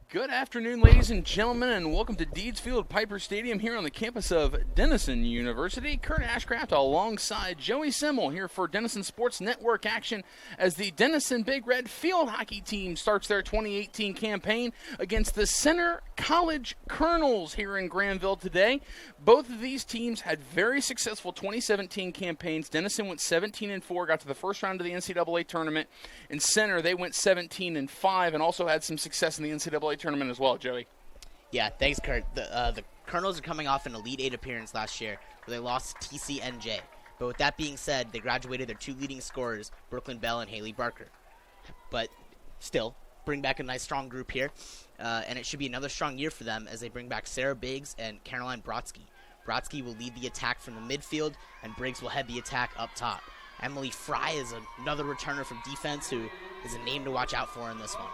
Good afternoon, ladies and gentlemen, and welcome to Deedsfield Piper Stadium here on the campus of Denison University. Curt Ashcraft alongside Joey Semel here for Denison Sports Network action as the Denison Big Red field hockey team starts their 2018 campaign against the Center College Colonels here in Granville today. Both of these teams had very successful 2017 campaigns. Denison went 17-4, got to the first round of the NCAA tournament. In Center, they went 17-5 and also had some success in the NCAA tournament as well, Joey. Yeah, thanks, Curt. The Colonels are coming off an Elite Eight appearance last year where they lost to TCNJ. But with that being said, they graduated their two leading scorers, Brooklyn Bell and Haley Barker. But still, bring back a nice strong group here. And it should be another strong year for them as they bring back Sarah Biggs and Caroline Brodsky. Brodsky will lead the attack from the midfield, and Briggs will head the attack up top. Emily Fry is another returner from defense who is a name to watch out for in this one.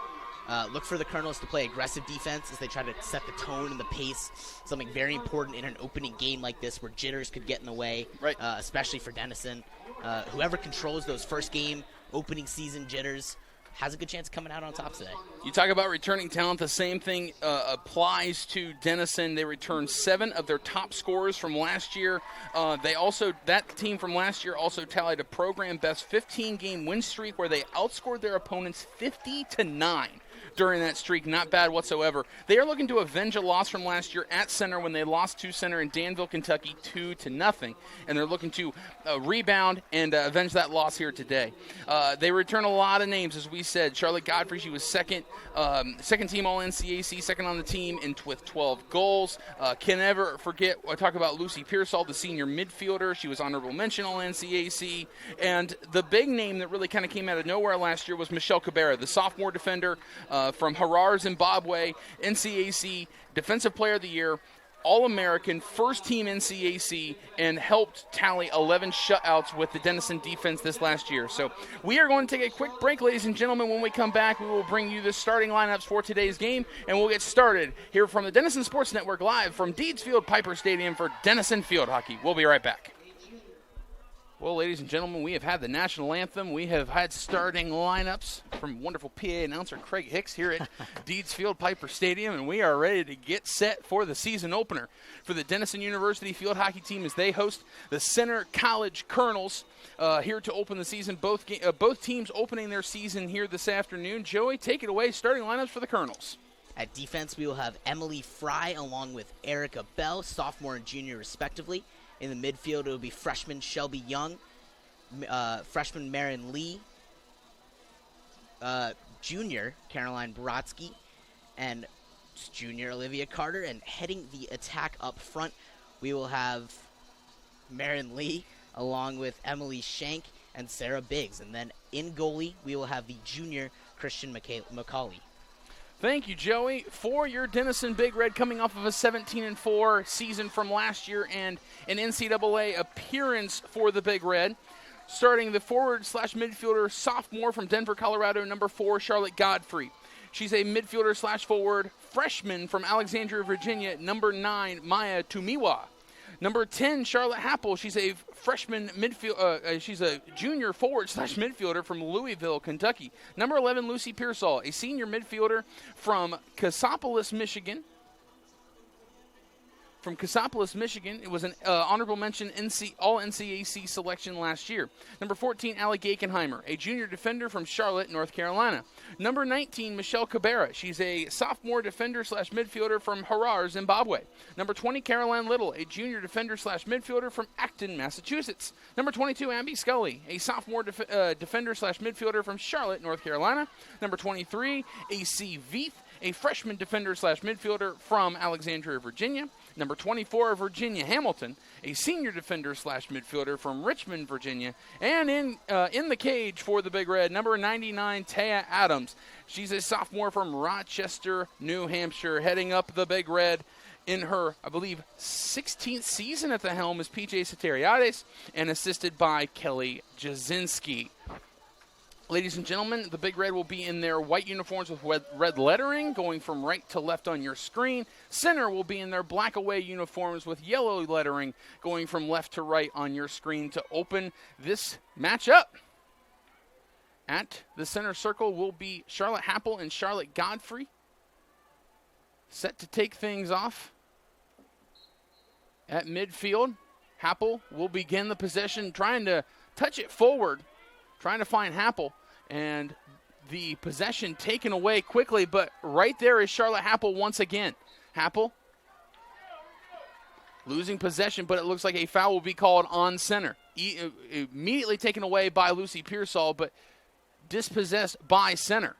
Look for the Colonels to play aggressive defense as they try to set the tone and the pace, something very important in an opening game like this where jitters could get in the way, right. Especially for Denison. Whoever controls those first game opening season jitters has a good chance of coming out on top today. You talk about returning talent, the same thing applies to Denison. They returned 7 of their top scorers from last year. That team from last year also tallied a program best 15-game win streak where they outscored their opponents 50-9. During that streak, not bad whatsoever. They are looking to avenge a loss from last year at Center when they lost to Center in Danville, Kentucky, 2-0, and they're looking to rebound and avenge that loss here today. They return a lot of names, as we said. Charlotte Godfrey, she was second team All-NCAC, second on the team with 12 goals. Can never forget, I talk about Lucy Pearsall, the senior midfielder. She was honorable mention All-NCAC. And the big name that really kind of came out of nowhere last year was Michelle Cabarrus, the sophomore defender from Harar, Zimbabwe, NCAC Defensive Player of the Year, All-American, first-team NCAC, and helped tally 11 shutouts with the Denison defense this last year. So we are going to take a quick break, ladies and gentlemen. When we come back, we will bring you the starting lineups for today's game, and we'll get started here from the Denison Sports Network live from Deedsfield Piper Stadium for Denison Field Hockey. We'll be right back. Well, ladies and gentlemen, we have had the national anthem. We have had starting lineups from wonderful PA announcer Craig Hicks here at Deedsfield Piper Stadium, and we are ready to get set for the season opener for the Denison University field hockey team as they host the Center College Colonels here to open the season. Both teams opening their season here this afternoon. Joey, take it away. Starting lineups for the Colonels. At defense, we will have Emily Fry along with Erica Bell, sophomore and junior respectively. In the midfield, it will be freshman Shelby Young, freshman Marin Lee, junior Caroline Brodsky, and junior Olivia Carter. And heading the attack up front, we will have Marin Lee along with Emily Shank and Sarah Biggs. And then in goalie, we will have the junior Christian McCauley. Thank you, Joey. For your Denison Big Red, coming off of a 17-4 season from last year and an NCAA appearance for the Big Red. Starting the forward/midfielder, sophomore from Denver, Colorado, number 4, Charlotte Godfrey. She's a midfielder/forward freshman from Alexandria, Virginia, number 9, Maya Tumiwa. Number 10, Charlotte Happel. She's a freshman midfield. She's a junior forward/midfielder from Louisville, Kentucky. Number 11, Lucy Pearsall, a senior midfielder from Cassopolis, Michigan. It was an honorable mention All-NCAC selection last year. Number 14, Allie Gakenheimer, a junior defender from Charlotte, North Carolina. Number 19, Michelle Cabarrus. She's a sophomore defender/midfielder from Harar, Zimbabwe. Number 20, Caroline Little, a junior defender/midfielder from Acton, Massachusetts. Number 22, Abby Scully, a sophomore defender/midfielder from Charlotte, North Carolina. Number 23, AC Veith, a freshman defender/midfielder from Alexandria, Virginia. Number 24, Virginia Hamilton, a senior defender/midfielder from Richmond, Virginia. And in the cage for the Big Red, number 99, Taya Adams. She's a sophomore from Rochester, New Hampshire, heading up the Big Red in her, I believe, 16th season at the helm is PJ Soteriades and assisted by Kelly Jasinski. Ladies and gentlemen, the Big Red will be in their white uniforms with red lettering going from right to left on your screen. Center will be in their black away uniforms with yellow lettering going from left to right on your screen to open this matchup. At the center circle will be Charlotte Happel and Charlotte Godfrey. set to take things off at midfield. Happel will begin the possession, trying to touch it forward, trying to find Happel, and the possession taken away quickly, but right there is Charlotte Happel once again. Happel losing possession, but it looks like a foul will be called on center. Immediately taken away by Lucy Pearsall, but dispossessed by center.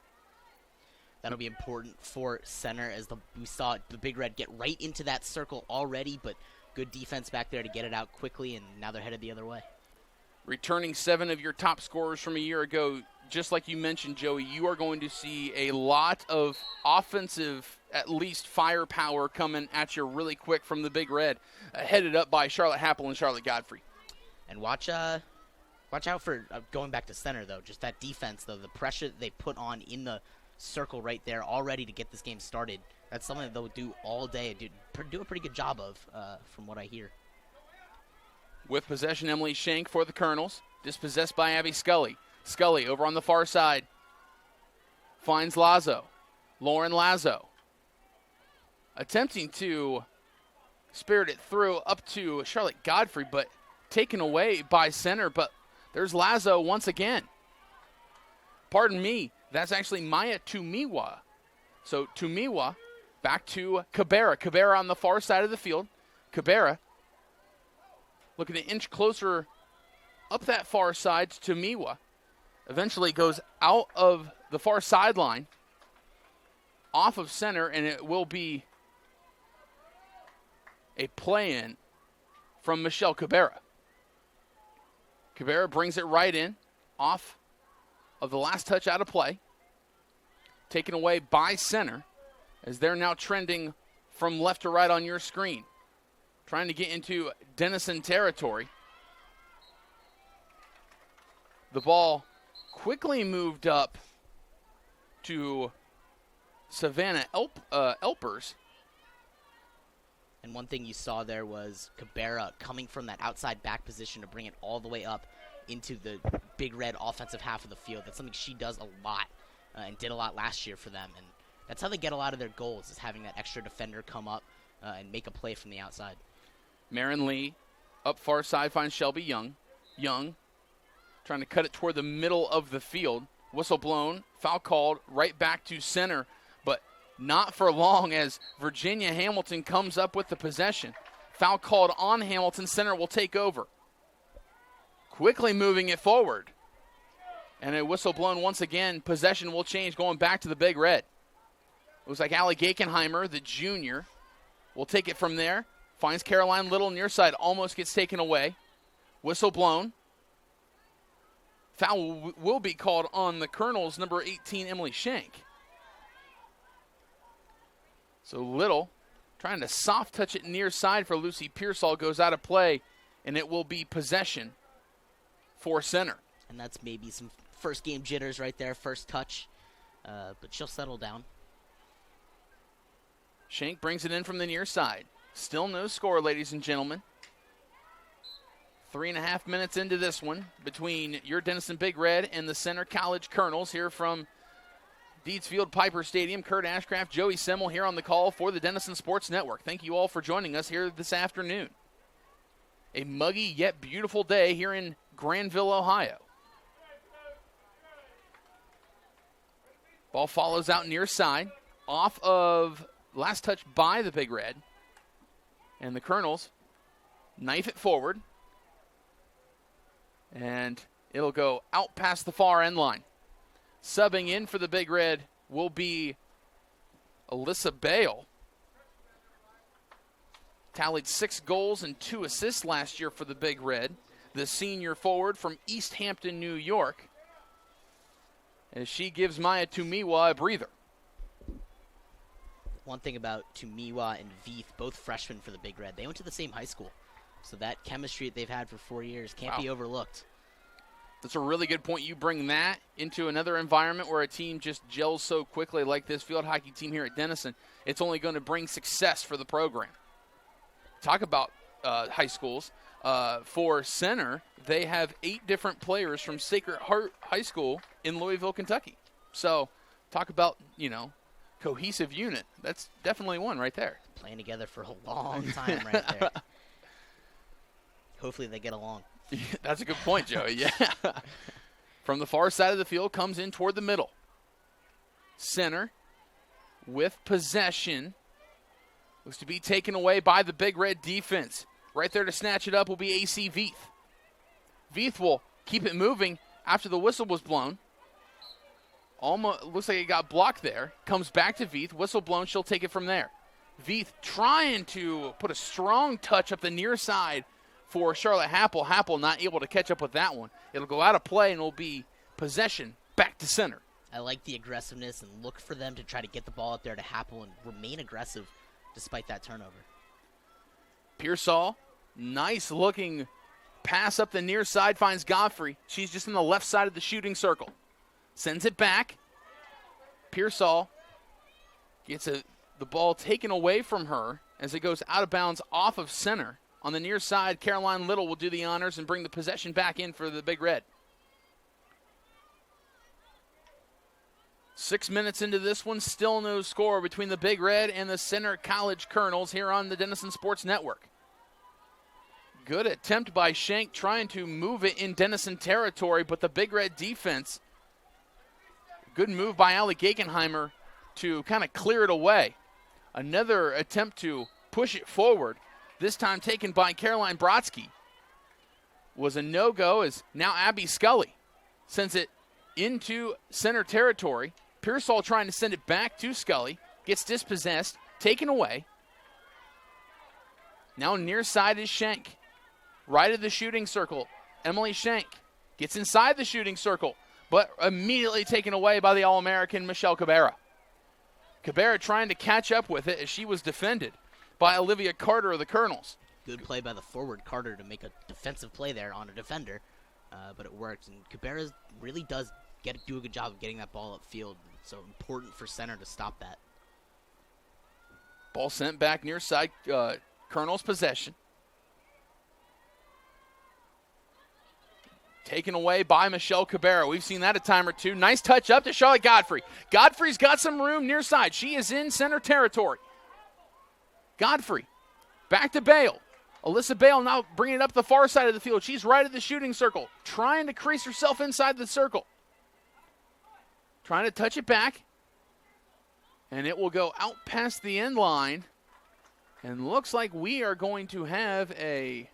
That'll be important for center, as we saw the Big Red get right into that circle already, but good defense back there to get it out quickly, and now they're headed the other way. Returning 7 of your top scorers from a year ago, just like you mentioned, Joey, you are going to see a lot of offensive, at least firepower, coming at you really quick from the Big Red, headed up by Charlotte Happel and Charlotte Godfrey. And watch out for going back to center, though. Just that defense, though, the pressure that they put on in the circle right there already to get this game started. That's something that they'll do all day. Do a pretty good job of, from what I hear. With possession, Emily Shank for the Colonels. Dispossessed by Abby Scully. Scully over on the far side. Finds Lazo. Lauren Lazo. Attempting to spirit it through up to Charlotte Godfrey, but taken away by center. But there's Lazo once again. Pardon me, that's actually Maya Tumiwa. So Tumiwa back to Cabarrus. Cabarrus on the far side of the field. Cabarrus looking to inch closer up that far side to Tumiwa. Eventually goes out of the far sideline, off of center, and it will be a play-in from Michelle Cabarrus. Cabarrus brings it right in, off of the last touch out of play. Taken away by center, as they're now trending from left to right on your screen. Trying to get into Denison territory. The ball quickly moved up to Savannah Elpers. And one thing you saw there was Cabarrus coming from that outside back position to bring it all the way up into the Big Red offensive half of the field. That's something she does a lot and did a lot last year for them. And that's how they get a lot of their goals, is having that extra defender come up and make a play from the outside. Marin Lee up far side finds Shelby Young. Young trying to cut it toward the middle of the field. Whistle blown, foul called, right back to center, but not for long as Virginia Hamilton comes up with the possession. Foul called on Hamilton. Center will take over. Quickly moving it forward. And a whistle blown once again. Possession will change, going back to the Big Red. Looks like Allie Gakenheimer, the junior, will take it from there. Finds Caroline Little near side. Almost gets taken away. Whistle blown. Foul will be called on the Colonels, number 18, Emily Shank. So Little trying to soft touch it near side for Lucy Pearsall, goes out of play, and it will be possession for center. And that's maybe some first game jitters right there, first touch, but she'll settle down. Shank brings it in from the near side. Still no score, ladies and gentlemen. 3.5 minutes into this one between your Denison Big Red and the Center College Colonels here from Deeds Field Piper Stadium. Curt Ashcraft, Joey Semel here on the call for the Denison Sports Network. Thank you all for joining us here this afternoon. A muggy yet beautiful day here in Granville, Ohio. Ball follows out near side, off of last touch by the Big Red. And the Colonels knife it forward. And it'll go out past the far end line. Subbing in for the Big Red will be Alyssa Bale. Tallied 6 goals and 2 assists last year for the Big Red. The senior forward from East Hampton, New York. As she gives Maya Tumiwa a breather. One thing about Tumiwa and Veith, both freshmen for the Big Red, they went to the same high school. So that chemistry that they've had for 4 years can't be overlooked. That's a really good point. You bring that into another environment where a team just gels so quickly like this field hockey team here at Denison. It's only going to bring success for the program. Talk about high schools. For center, they have 8 different players from Sacred Heart High School in Louisville, Kentucky. So talk about, cohesive unit. That's definitely one right there. Playing together for a long time right there. Hopefully they get along. That's a good point, Joey. Yeah. From the far side of the field, comes in toward the middle. Center with possession. Looks to be taken away by the Big Red defense. Right there to snatch it up will be AC Veith. Veith will keep it moving after the whistle was blown. Almost looks like it got blocked there. Comes back to Veith. Whistle blown. She'll take it from there. Veith trying to put a strong touch up the near side for Charlotte Happel. Happel not able to catch up with that one. It'll go out of play and it'll be possession back to center. I like the aggressiveness and look for them to try to get the ball up there to Happel and remain aggressive despite that turnover. Pearsall, nice looking pass up the near side, finds Godfrey. She's just in the left side of the shooting circle. Sends it back. Pearsall gets the ball taken away from her as it goes out of bounds off of center. On the near side, Caroline Little will do the honors and bring the possession back in for the Big Red. 6 minutes into this one, still no score between the Big Red and the Center College Colonels here on the Denison Sports Network. Good attempt by Schenk trying to move it in Denison territory, but the Big Red defense, good move by Allie Gagenheimer to kind of clear it away. Another attempt to push it forward, this time taken by Caroline Brodsky, was a no-go as now Abby Scully sends it into center territory. Pearsall trying to send it back to Scully, gets dispossessed, taken away. Now near side is Schenk. Right of the shooting circle, Emily Schenk gets inside the shooting circle, but immediately taken away by the All-American Michelle Cabarrus. Cabarrus trying to catch up with it as she was defended by Olivia Carter of the Colonels. Good play by the forward Carter to make a defensive play there on a defender, but it worked. And Cabarrus really does do a good job of getting that ball upfield. So important for center to stop that. Ball sent back near side, Colonel's possession. Taken away by Michelle Cabarrus. We've seen that a time or two. Nice touch up to Charlotte Godfrey. Godfrey's got some room near side. She is in center territory. Godfrey back to Bale. Alyssa Bale now bringing it up the far side of the field. She's right at the shooting circle, trying to crease herself inside the circle. Trying to touch it back. And it will go out past the end line. And looks like we are going to have a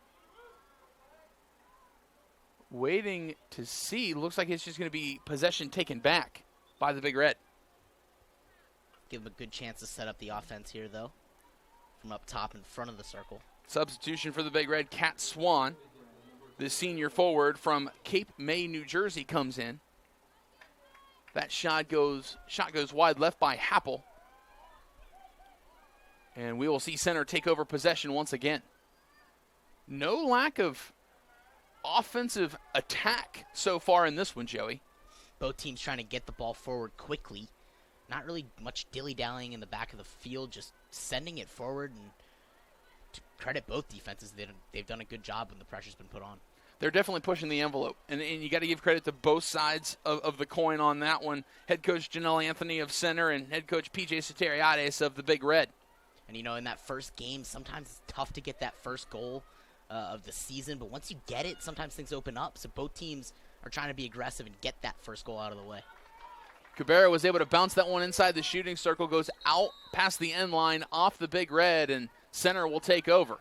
waiting to see. Looks like it's just going to be possession taken back by the Big Red. Give them a good chance to set up the offense here, though, from up top in front of the circle. Substitution for the Big Red, Kat Swan, the senior forward from Cape May, New Jersey, comes in. That shot goes wide left by Happel. And we will see center take over possession once again. No lack of offensive attack so far in this one, Joey. Both teams trying to get the ball forward quickly. Not really much dilly-dallying in the back of the field, just sending it forward. And to credit both defenses, they've done a good job when the pressure's been put on. They're definitely pushing the envelope. And you got to give credit to both sides of the coin on that one. Head coach Janelle Anthony of center and head coach PJ Soteriades of the Big Red. And, in that first game, sometimes it's tough to get that first goal of the season. But once you get it, sometimes things open up. So both teams are trying to be aggressive and get that first goal out of the way. Cabarrus was able to bounce that one inside the shooting circle, goes out past the end line off the Big Red, and center will take over.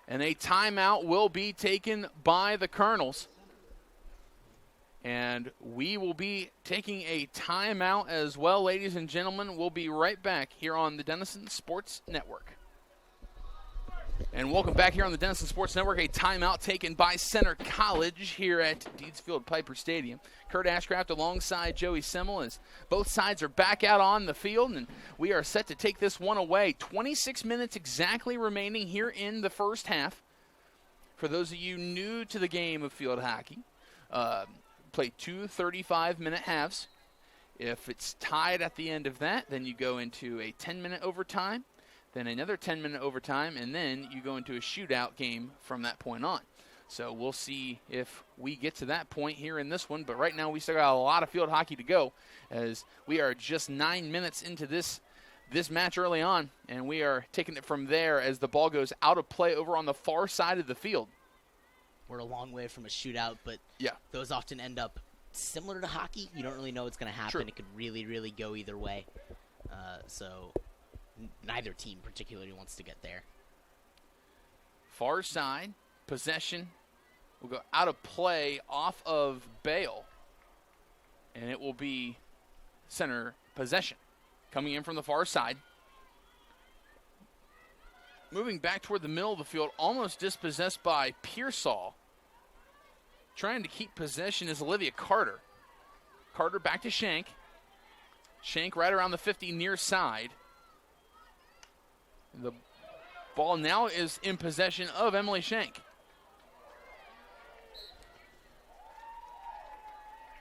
And a timeout will be taken by the Colonels. And we will be taking a timeout as well, ladies and gentlemen. We'll be right back here on the Denison Sports Network. And welcome back here on the Denison Sports Network. A timeout taken by Center College here at Deedsfield Piper Stadium. Curt Ashcraft alongside Joey Semel as both sides are back out on the field, and we are set to take this one away. 26 minutes exactly remaining here in the first half. For those of you new to the game of field hockey, play 2 35-minute halves. If it's tied at the end of that, then you go into a 10-minute overtime. Then another 10-minute overtime, and then you go into a shootout game from that point on. So we'll see if we get to that point here in this one. But right now we still got a lot of field hockey to go, as we are just 9 minutes into this match early on, and we are taking it from there as the ball goes out of play over on the far side of the field. We're a long way from a shootout, but those often end up similar to hockey. You don't really know what's going to happen. True. It could really, really go either way. So neither team particularly wants to get there. Far side, possession will go out of play off of Bale, and it will be center possession. Coming in from the far side. Moving back toward the middle of the field, almost dispossessed by Pearsall. Trying to keep possession is Olivia Carter. Carter back to Shank. Shank right around the 50 near side. The ball now is in possession of Emily Shank.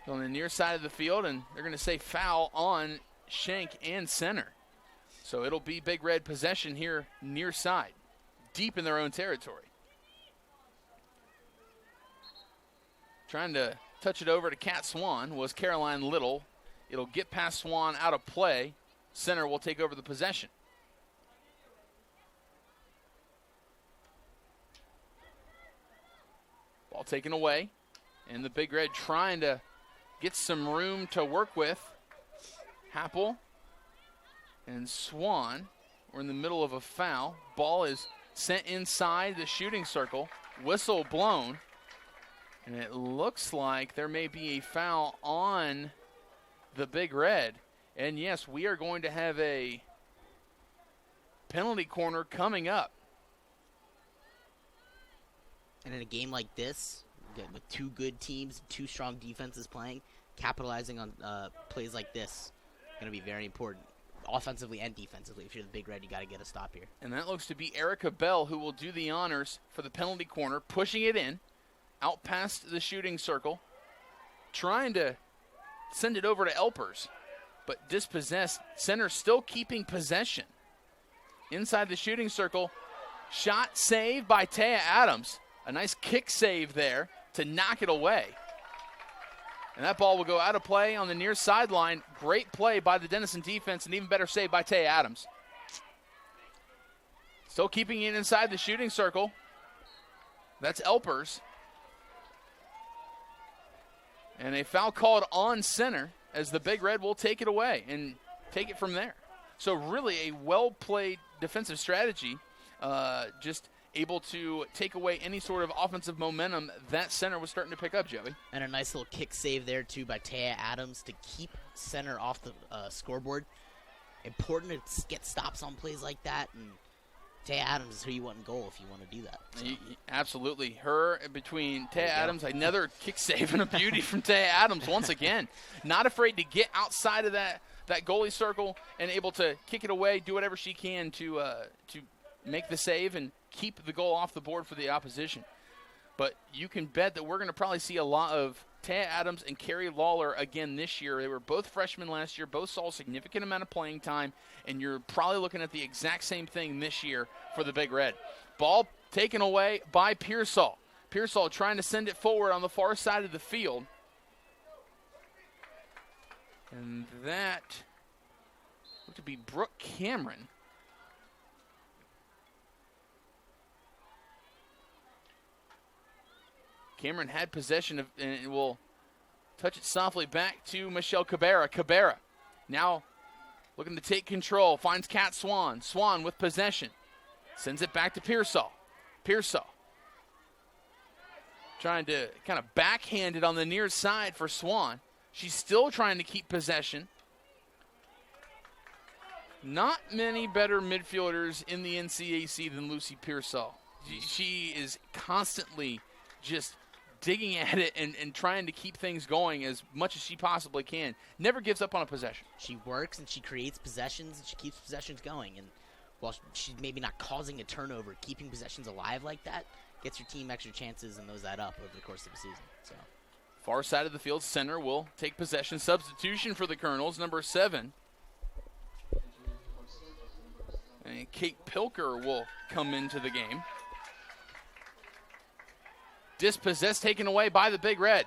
On the near side of the field, and they're going to say foul on Shank and center. So it'll be Big Red possession here near side, deep in their own territory. Trying to touch it over to Kat Swan was Caroline Little. It'll get past Swan out of play. Center will take over the possession. Ball taken away, and the Big Red trying to get some room to work with. Happel and Swan were in the middle of a foul. Ball is sent inside the shooting circle. Whistle blown. And it looks like there may be a foul on the Big Red. And yes, we are going to have a penalty corner coming up. And in a game like this, with two good teams, two strong defenses playing, capitalizing on plays like this going to be very important, offensively and defensively. If you're the Big Red, you got to get a stop here. And that looks to be Erica Bell, who will do the honors for the penalty corner, pushing it in, out past the shooting circle, trying to send it over to Elpers, but dispossessed. Center still keeping possession. Inside the shooting circle, shot saved by Taya Adams. A nice kick save there to knock it away. And that ball will go out of play on the near sideline. Great play by the Denison defense, and even better save by Taya Adams. Still keeping it inside the shooting circle. That's Elpers. And a foul called on center, as the Big Red will take it away and take it from there. So really a well-played defensive strategy, just able to take away any sort of offensive momentum that center was starting to pick up, Joey. And a nice little kick save there, too, by Taya Adams to keep center off the scoreboard. Important to get stops on plays like that, and Taya Adams is who you want in goal if you want to do that. So. Absolutely. Her between Taya Adams, another kick save and a beauty from Taya Adams once again. Not afraid to get outside of that goalie circle and able to kick it away, do whatever she can to make the save and keep the goal off the board for the opposition. But you can bet that we're going to probably see a lot of Taya Adams and Carrie Lawler again this year. They were both freshmen last year, both saw a significant amount of playing time, and you're probably looking at the exact same thing this year for the Big Red. Ball taken away by Pearsall. Pearsall trying to send it forward on the far side of the field. And that looked to be Brooke Cameron. Cameron had possession of, and will touch it softly back to Michelle Cabarrus. Cabarrus now looking to take control, finds Kat Swan. Swan with possession, sends it back to Pearsall. Pearsall trying to kind of backhand it on the near side for Swan. She's still trying to keep possession. Not many better midfielders in the NCAC than Lucy Pearsall. She is constantly just digging at it and trying to keep things going as much as she possibly can. Never gives up on a possession. She works and she creates possessions and she keeps possessions going. And while she's maybe not causing a turnover, keeping possessions alive like that gets your team extra chances and those add up over the course of the season. So, far side of the field, center will take possession. Substitution for the Colonels, number 7. And Kate Pilker will come into the game. Dispossessed, taken away by the Big Red.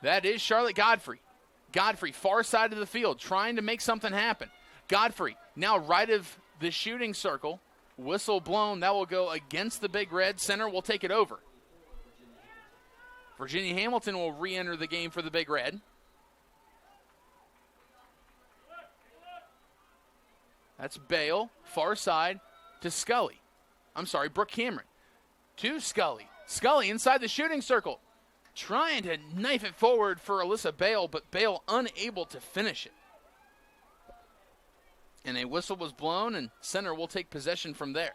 That is Charlotte Godfrey. Godfrey, far side of the field, trying to make something happen. Godfrey, now right of the shooting circle. Whistle blown. That will go against the Big Red. Center will take it over. Virginia Hamilton will re-enter the game for the Big Red. That's Bale, far side to Scully. I'm sorry, Brooke Cameron. To Scully. Scully inside the shooting circle. Trying to knife it forward for Alyssa Bale, but Bale unable to finish it. And a whistle was blown, and center will take possession from there.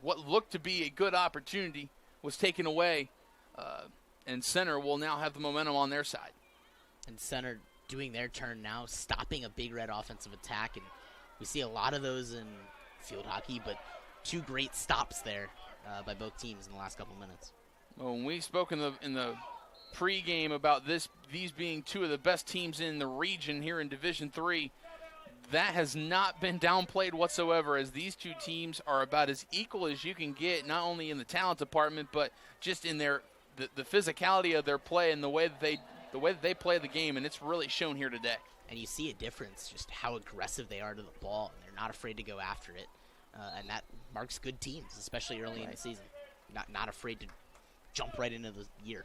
What looked to be a good opportunity was taken away, and center will now have the momentum on their side. And center doing their turn now, stopping a Big Red offensive attack, and we see a lot of those in field hockey, but two great stops there by both teams in the last couple minutes. Well, when we spoke in the pregame about these being two of the best teams in the region here in Division III, that has not been downplayed whatsoever, as these two teams are about as equal as you can get, not only in the talent department, but just in the physicality of their play and the way that they play the game, and it's really shown here today. And you see a difference, just how aggressive they are to the ball, and they're not afraid to go after it, and that marks good teams, especially early in the season. Not afraid to jump right into the year.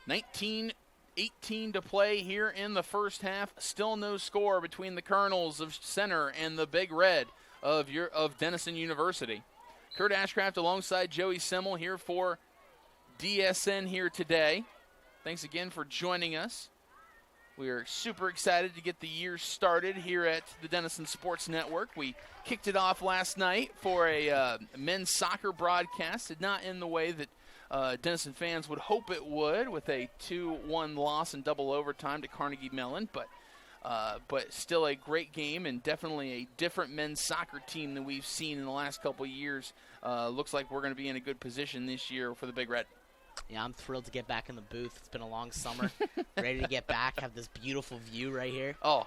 19-18 to play here in the first half. Still no score between the Colonels of Center and the Big Red of Denison University. Curt Ashcraft alongside Joey Semel here for DSN here today. Thanks again for joining us. We are super excited to get the year started here at the Denison Sports Network. We kicked it off last night for a men's soccer broadcast. Did not end the way that Denison fans would hope it would, with a 2-1 loss in double overtime to Carnegie Mellon, but still a great game and definitely a different men's soccer team than we've seen in the last couple of years. Looks like we're going to be in a good position this year for the Big Red. Yeah, I'm thrilled to get back in the booth. It's been a long summer. Ready to get back, have this beautiful view right here. Oh,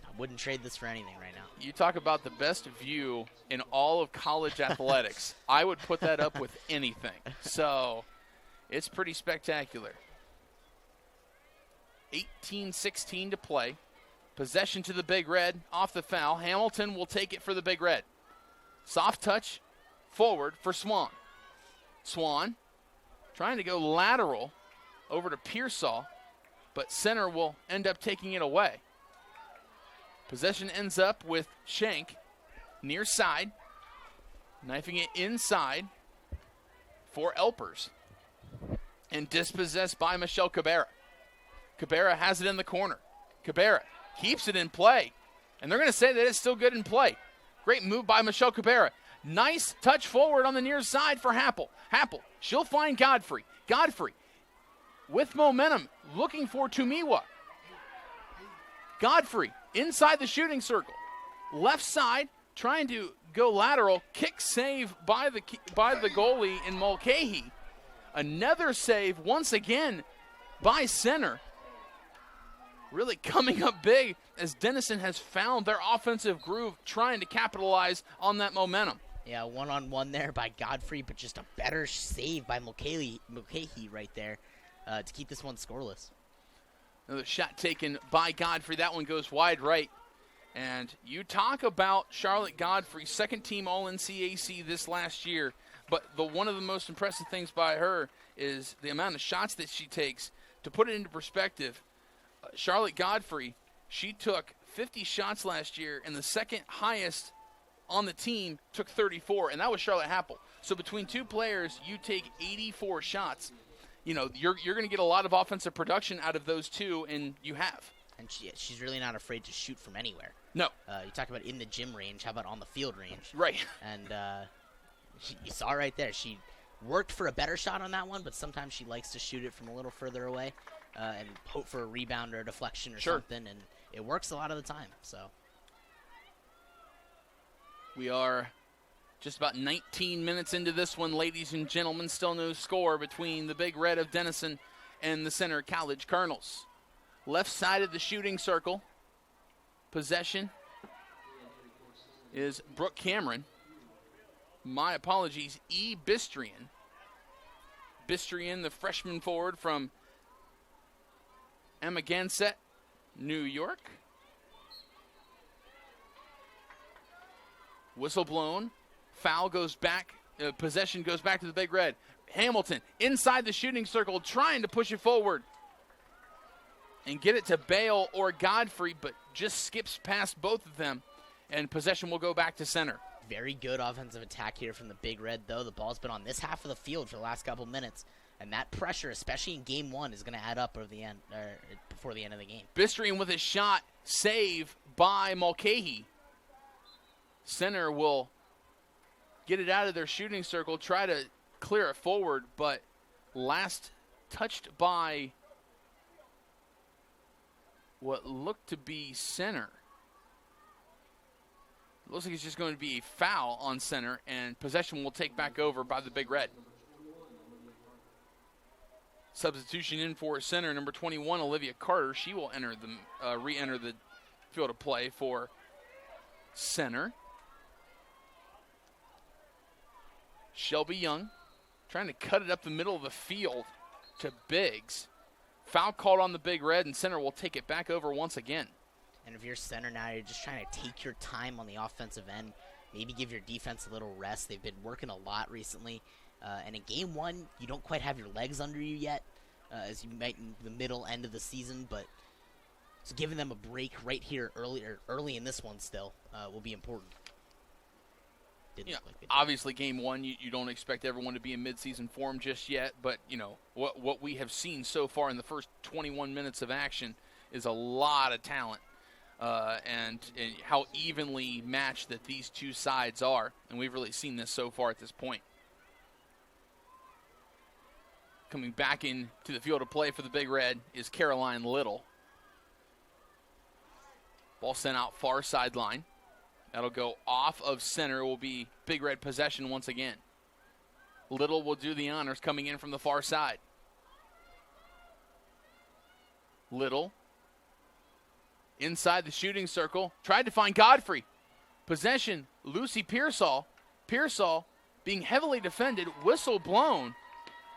I wouldn't trade this for anything right now. You talk about the best view in all of college athletics. I would put that up with anything. So it's pretty spectacular. 18-16 to play. Possession to the Big Red off the foul. Hamilton will take it for the Big Red. Soft touch forward for Swan. Swan trying to go lateral over to Pearsall, but center will end up taking it away. Possession ends up with Shank near side, knifing it inside for Elpers, and dispossessed by Michelle Cabarrus. Cabarrus has it in the corner. Cabarrus keeps it in play, and they're going to say that it's still good in play. Great move by Michelle Cabarrus. Nice touch forward on the near side for Happel. Happel, she'll find Godfrey. Godfrey with momentum, looking for Tumiwa. Godfrey inside the shooting circle. Left side, trying to go lateral. Kick save by the goalie in Mulcahy. Another save once again by center. Really coming up big as Denison has found their offensive groove, trying to capitalize on that momentum. Yeah, one-on-one there by Godfrey, but just a better save by Mulcahy right there to keep this one scoreless. Another shot taken by Godfrey. That one goes wide right. And you talk about Charlotte Godfrey, second team All-NCAC this last year, but one of the most impressive things by her is the amount of shots that she takes. To put it into perspective, Charlotte Godfrey, she took 50 shots last year, and the second highest on the team took 34, and that was Charlotte Happel. So between two players, you take 84 shots. You know, you're going to get a lot of offensive production out of those two, and you have. And she's really not afraid to shoot from anywhere. No. You talk about in the gym range. How about on the field range? Right. And you saw right there. She worked for a better shot on that one, but sometimes she likes to shoot it from a little further away and hope for a rebound or a deflection or something, and it works a lot of the time. So we are just about 19 minutes into this one, ladies and gentlemen. Still no score between the Big Red of Denison and the Center College Colonels. Left side of the shooting circle. Possession is Brooke Cameron. My apologies, E. Bistrian. Bistrian, the freshman forward from Amagansett, New York. Whistle blown. Foul goes back. Possession goes back to the Big Red. Hamilton inside the shooting circle trying to push it forward and get it to Bale or Godfrey, but just skips past both of them, and possession will go back to center. Very good offensive attack here from the Big Red, though. The ball's been on this half of the field for the last couple minutes, and that pressure, especially in game one, is going to add up over the end, before the end of the game. Bistrian with a shot, save by Mulcahy. Center will get it out of their shooting circle, try to clear it forward, but last touched by what looked to be center. Looks like it's just going to be a foul on center, and possession will take back over by the Big Red. Substitution in for center, number 21, Olivia Carter. She will enter the re-enter the field of play for center. Shelby Young trying to cut it up the middle of the field to Biggs. Foul called on the Big Red, and center will take it back over once again. And if you're center now, you're just trying to take your time on the offensive end, maybe give your defense a little rest. They've been working a lot recently. And in game one, you don't quite have your legs under you yet, as you might in the middle end of the season, but so giving them a break right here early in this one still will be important. Obviously game one, you don't expect everyone to be in midseason form just yet, but what we have seen so far in the first 21 minutes of action is a lot of talent, and how evenly matched that these two sides are, and we've really seen this so far at this point. Coming back into the field of play for the Big Red is Caroline Little. Ball sent out far sideline. That'll go off of center. Will be Big Red possession once again. Little will do the honors coming in from the far side. Little inside the shooting circle. Tried to find Godfrey. Possession, Lucy Pearsall. Pearsall being heavily defended. Whistle blown.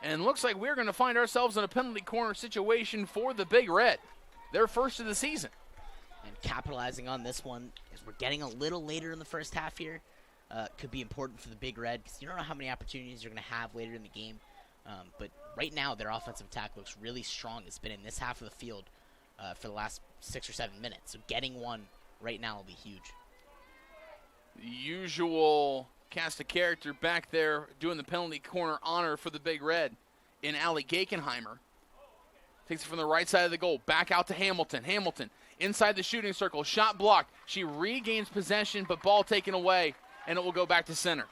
And looks like we're going to find ourselves in a penalty corner situation for the Big Red. Their first of the season. And capitalizing on this one, as we're getting a little later in the first half here, could be important for the Big Red, because you don't know how many opportunities you're going to have later in the game. But right now, their offensive attack looks really strong. It's been in this half of the field for the last 6 or 7 minutes. So getting one right now will be huge. The usual cast of character back there doing the penalty corner honor for the Big Red in Allie Gakenheimer. Takes it from the right side of the goal. Back out to Hamilton. Hamilton inside the shooting circle. Shot blocked. She regains possession, but ball taken away, and it will go back to center.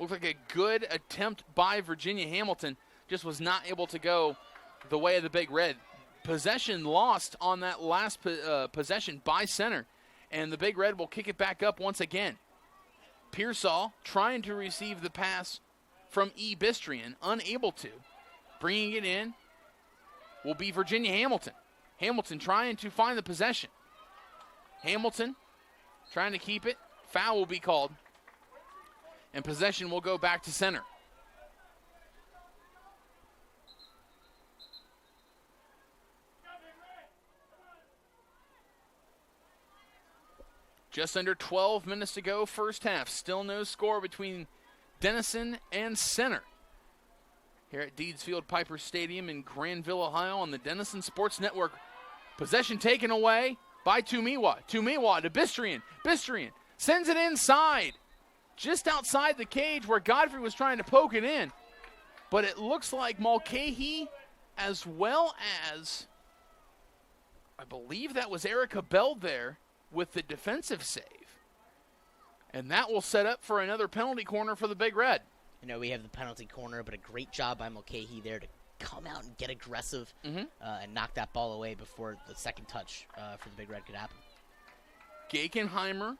Looks like a good attempt by Virginia Hamilton. Just was not able to go the way of the Big Red. Possession lost on that last possession by center, and the Big Red will kick it back up once again. Pearsall trying to receive the pass from E. Bistrian, unable to. Bringing it in will be Virginia Hamilton. Hamilton trying to find the possession. Hamilton trying to keep it. Foul will be called. And possession will go back to center. Just under 12 minutes to go, first half. Still no score between Denison and center. Here at Deeds Field Piper Stadium in Granville, Ohio on the Denison Sports Network. Possession taken away by Tumiwa. Tumiwa to Bistrian. Bistrian sends it inside. Just outside the cage where Godfrey was trying to poke it in. But it looks like Mulcahy, as well as, I believe that was Erica Bell there, with the defensive save. And that will set up for another penalty corner for the Big Red. We have the penalty corner, but a great job by Mulcahy there to come out and get aggressive and knock that ball away before the second touch for the Big Red could happen. Gakenheimer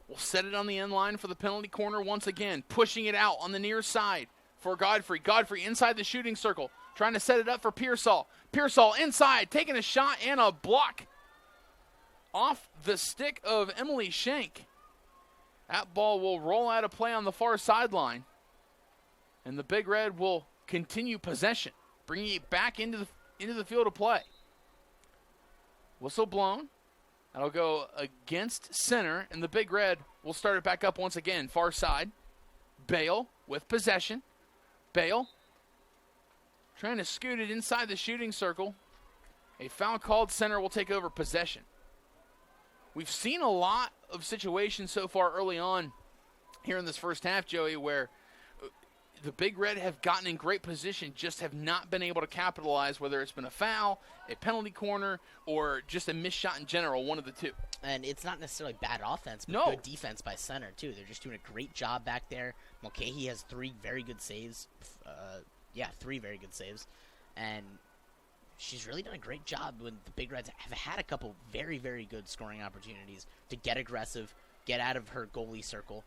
will set it on the end line for the penalty corner once again, pushing it out on the near side for Godfrey. Godfrey inside the shooting circle, trying to set it up for Pearsall. Pearsall inside, taking a shot and a block off the stick of Emily Schenk. That ball will roll out of play on the far sideline. And the Big Red will continue possession, bringing it back into the field of play. Whistle blown. That'll go against center, and the Big Red will start it back up once again. Far side. Bale with possession. Bale trying to scoot it inside the shooting circle. A foul called. Center will take over possession. We've seen a lot of situations so far early on here in this first half, Joey, where the Big Red have gotten in great position, just have not been able to capitalize, whether it's been a foul, a penalty corner, or just a missed shot in general, one of the two. And it's not necessarily bad offense, but good defense by center, too. They're just doing a great job back there. Mulcahy has 3 very good saves. 3 very good saves. And she's really done a great job when the Big Reds have had a couple very, very good scoring opportunities to get aggressive, get out of her goalie circle,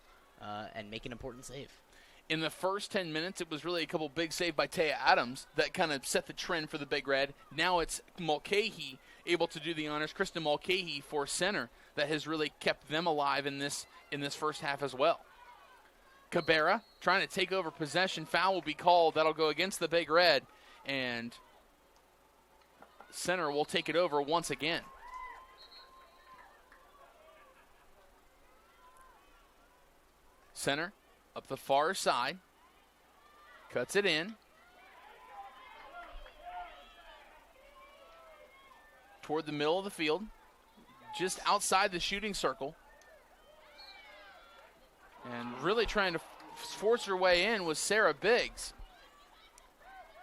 and make an important save. In the first 10 minutes, it was really a couple big saves by Taya Adams that kind of set the trend for the Big Red. Now it's Mulcahy able to do the honors. Kristen Mulcahy for center that has really kept them alive in this first half as well. Cabarrus trying to take over possession. Foul will be called. That'll go against the Big Red. And center will take it over once again. Center up the far side. Cuts it in. Toward the middle of the field. Just outside the shooting circle. And really trying to force her way in was Sarah Biggs.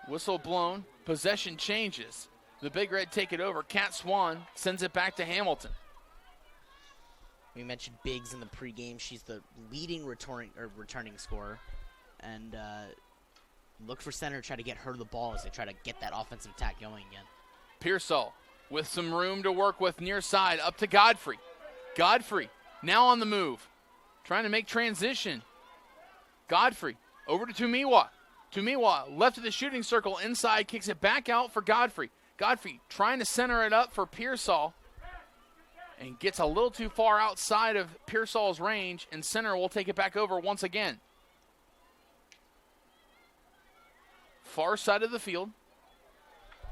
Whistle blown. Possession changes. The Big Red take it over. Kat Swan sends it back to Hamilton. We mentioned Biggs in the pregame. She's the leading returning scorer. And look for center to try to get her the ball as they try to get that offensive attack going again. Pearsall with some room to work with near side. Up to Godfrey. Godfrey now on the move. Trying to make transition. Godfrey over to Tumiwa. Tumiwa left of the shooting circle inside. Kicks it back out for Godfrey. Godfrey trying to center it up for Pearsall. And gets a little too far outside of Pearsall's range, and center will take it back over once again. Far side of the field.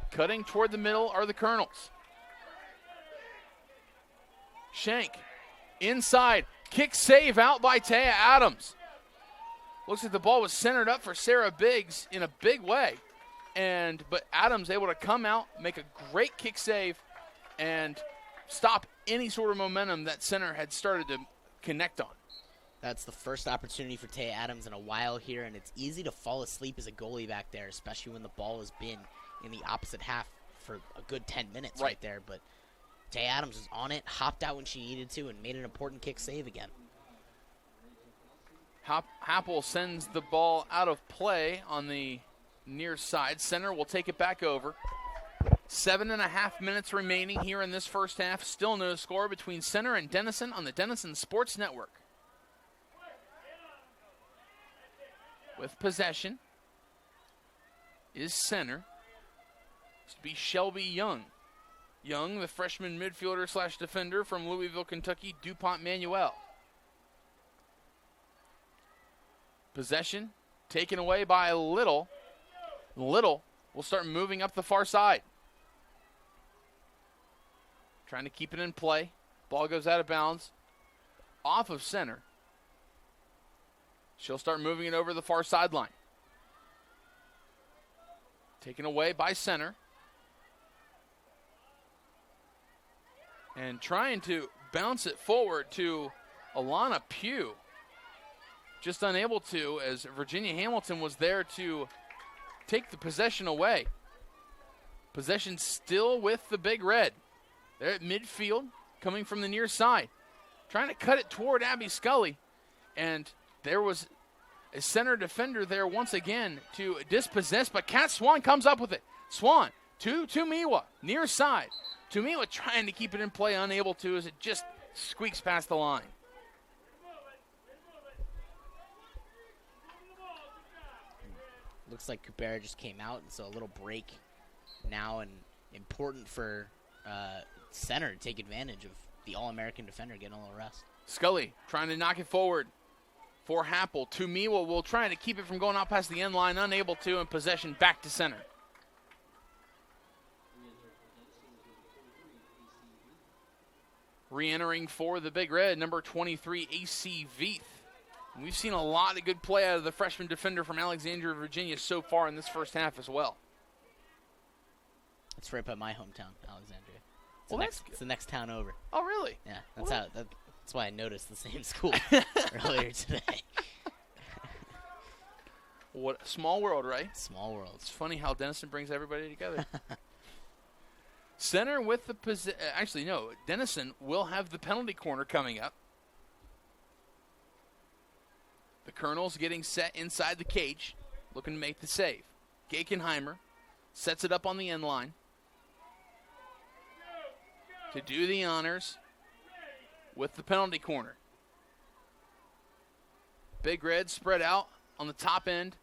Cutting toward the middle are the Colonels. Shank inside. Kick save out by Taya Adams. Looks like the ball was centered up for Sarah Biggs in a big way. But Adams able to come out, make a great kick save, and stop any sort of momentum that center had started to connect on. That's the first opportunity for Taya Adams in a while here, and it's easy to fall asleep as a goalie back there, especially when the ball has been in the opposite half for a good 10 minutes right there. But Taya Adams was on it, hopped out when she needed to, and made an important kick save again. Happel sends the ball out of play on the near side. Center will take it back over. 7.5 minutes remaining here in this first half. Still no score between center and Denison on the Denison Sports Network. With possession is center. It's to be Shelby Young. Young, the freshman midfielder / defender from Louisville, Kentucky, DuPont Manuel. Possession taken away by Little. Little will start moving up the far side. Trying to keep it in play. Ball goes out of bounds. Off of center. She'll start moving it over the far sideline. Taken away by center. And trying to bounce it forward to Alana Pugh. Just unable to, as Virginia Hamilton was there to take the possession away. Possession still with the Big Red. They're at midfield, coming from the near side. Trying to cut it toward Abby Scully. And there was a center defender there once again to dispossess, but Kat Swan comes up with it. Swan to Tumiwa, near side. Tumiwa trying to keep it in play, unable to, as it just squeaks past the line. Looks like Cabarrus just came out, and so a little break now, and important for center to take advantage of the All-American defender getting a little rest. Scully trying to knock it forward. for Happel. Tumiwa will try to keep it from going out past the end line, unable to, and possession back to center. Re-entering for the Big Red, number 23, AC Veith. We've seen a lot of good play out of the freshman defender from Alexandria, Virginia so far in this first half as well. It's right by my hometown, Alexandria. It's the next town over. Oh, really? Yeah, that's why I noticed the same school earlier today. What a small world, right? Small world. It's funny how Denison brings everybody together. Center with the position. Actually, no. Denison will have the penalty corner coming up. The Colonels getting set inside the cage, looking to make the save. Gakenheimer sets it up on the end line to do the honors with the penalty corner. Big Red spread out on the top end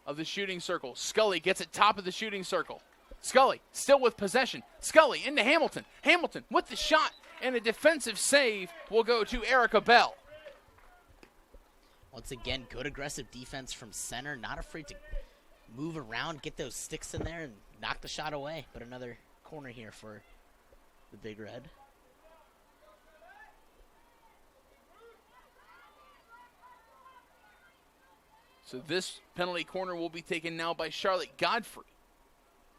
of the shooting circle. Scully gets it top of the shooting circle. Scully still with possession. Scully into Hamilton. Hamilton with the shot, and a defensive save will go to Erica Bell. Once again, good aggressive defense from center. Not afraid to move around, get those sticks in there, and knock the shot away. But another corner here for the Big Red. So this penalty corner will be taken now by Charlotte Godfrey.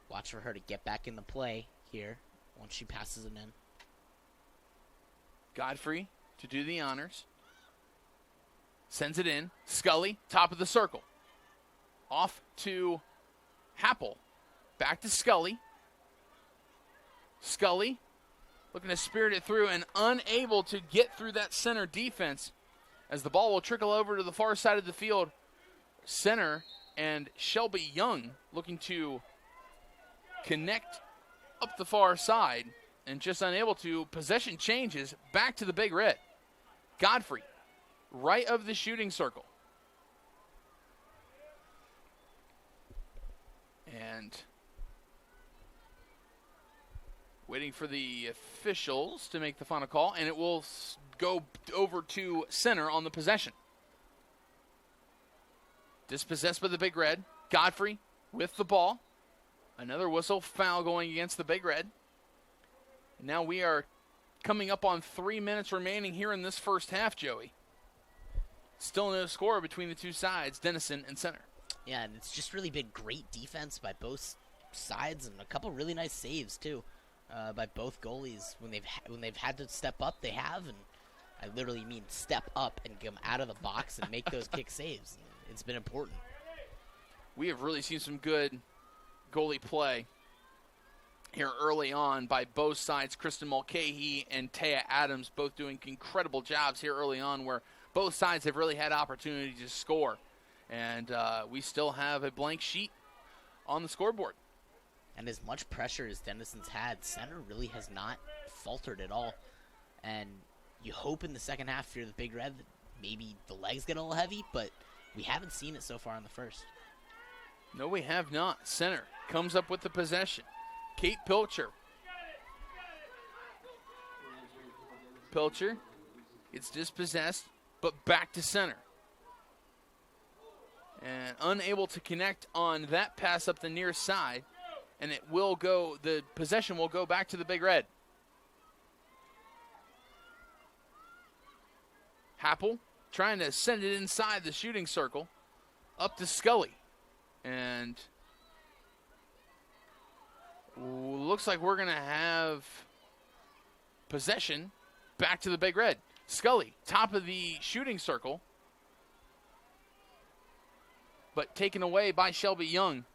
Watch for her to get back in the play here once she passes it in. Godfrey to do the honors. Sends it in. Scully, top of the circle. Off to Happel. Back to Scully. Scully looking to spirit it through and unable to get through that center defense as the ball will trickle over to the far side of the field. Center and Shelby Young looking to connect up the far side and just unable to. Possession changes back to the Big Red. Godfrey, right of the shooting circle. And waiting for the officials to make the final call, and it will go over to center on the possession. Dispossessed by the Big Red. Godfrey with the ball. Another whistle, foul going against the Big Red. Now we are coming up on 3 minutes remaining here in this first half, Joey. Still no score between the two sides, Denison and center. Yeah, and it's just really been great defense by both sides and a couple really nice saves, too, by both goalies. When they've had to step up, they have, and I literally mean step up and come out of the box and make those kick saves. It's been important. We have really seen some good goalie play here early on by both sides. Kristen Mulcahy and Taya Adams both doing incredible jobs here early on, where both sides have really had opportunity to score. And we still have a blank sheet on the scoreboard. And as much pressure as Denison's had, center really has not faltered at all. And you hope in the second half, if you're the Big Red, that maybe the legs get a little heavy, but we haven't seen it so far in the first. No, we have not. Center comes up with the possession. Kate Pilcher. Pilcher gets dispossessed, but back to center. And unable to connect on that pass up the near side. And it will go, the possession will go back to the Big Red. Happel trying to send it inside the shooting circle. Up to Scully. And looks like we're going to have possession back to the Big Red. Scully, top of the shooting circle, but taken away by Shelby Young.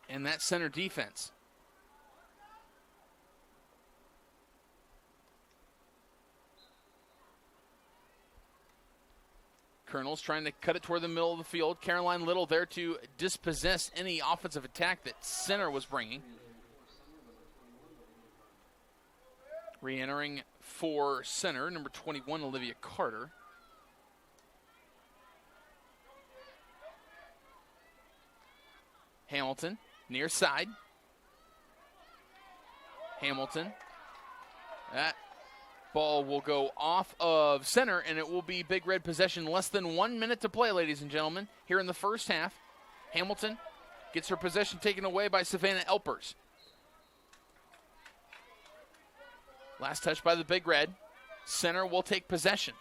And that center defense. Colonels trying to cut it toward the middle of the field. Caroline Little there to dispossess any offensive attack that center was bringing. Re-entering for center, number 21, Olivia Carter. Hamilton, near side. Hamilton. That Ball will go off of center, and it will be Big Red possession. Less than 1 minute to play, ladies and gentlemen, here in the first half. Hamilton gets her possession taken away by Savannah Elpers. Last touch by the Big Red. Center will take possession.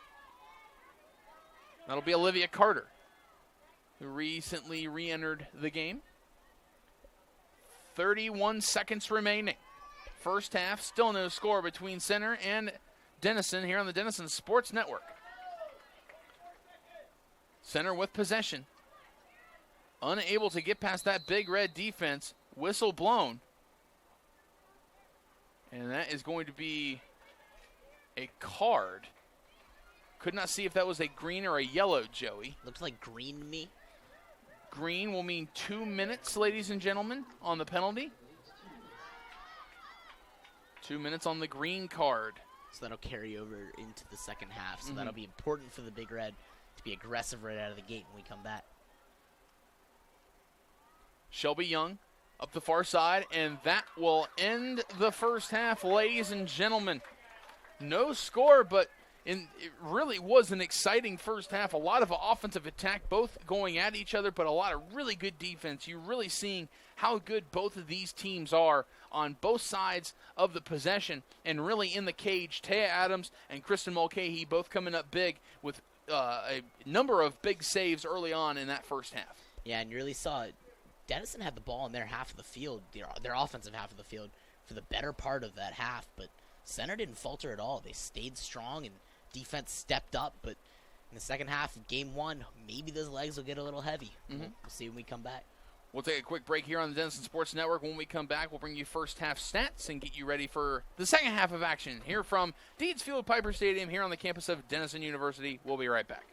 That'll be Olivia Carter, who recently re-entered the game. 31 seconds remaining. First half, still no score between Center and Denison here on the Denison Sports Network. Center with possession. Unable to get past that Big Red defense. Whistle blown. And that is going to be a card. Could not see if that was a green or a yellow, Joey. Looks like green to me. Green will mean 2 minutes, ladies and gentlemen, on the penalty. 2 minutes on the green card. So that'll carry over into the second half. So that'll be important for the Big Red to be aggressive right out of the gate when we come back. Shelby Young up the far side, and that will end the first half, ladies and gentlemen. No score, but it really was an exciting first half. A lot of offensive attack, both going at each other, but a lot of really good defense. You're really seeing how good both of these teams are on both sides of the possession, and really in the cage. Taya Adams and Kristen Mulcahy both coming up big with a number of big saves early on in that first half. Yeah, and you really saw it. Denison had the ball in their half of the field, their offensive half of the field, for the better part of that half, but Center didn't falter at all. They stayed strong, and defense stepped up, but in the second half of game one, maybe those legs will get a little heavy. We'll see when we come back. We'll take a quick break here on the Denison Sports Network. When we come back, we'll bring you first half stats and get you ready for the second half of action here from Deeds Field Piper Stadium here on the campus of Denison University. We'll be right back.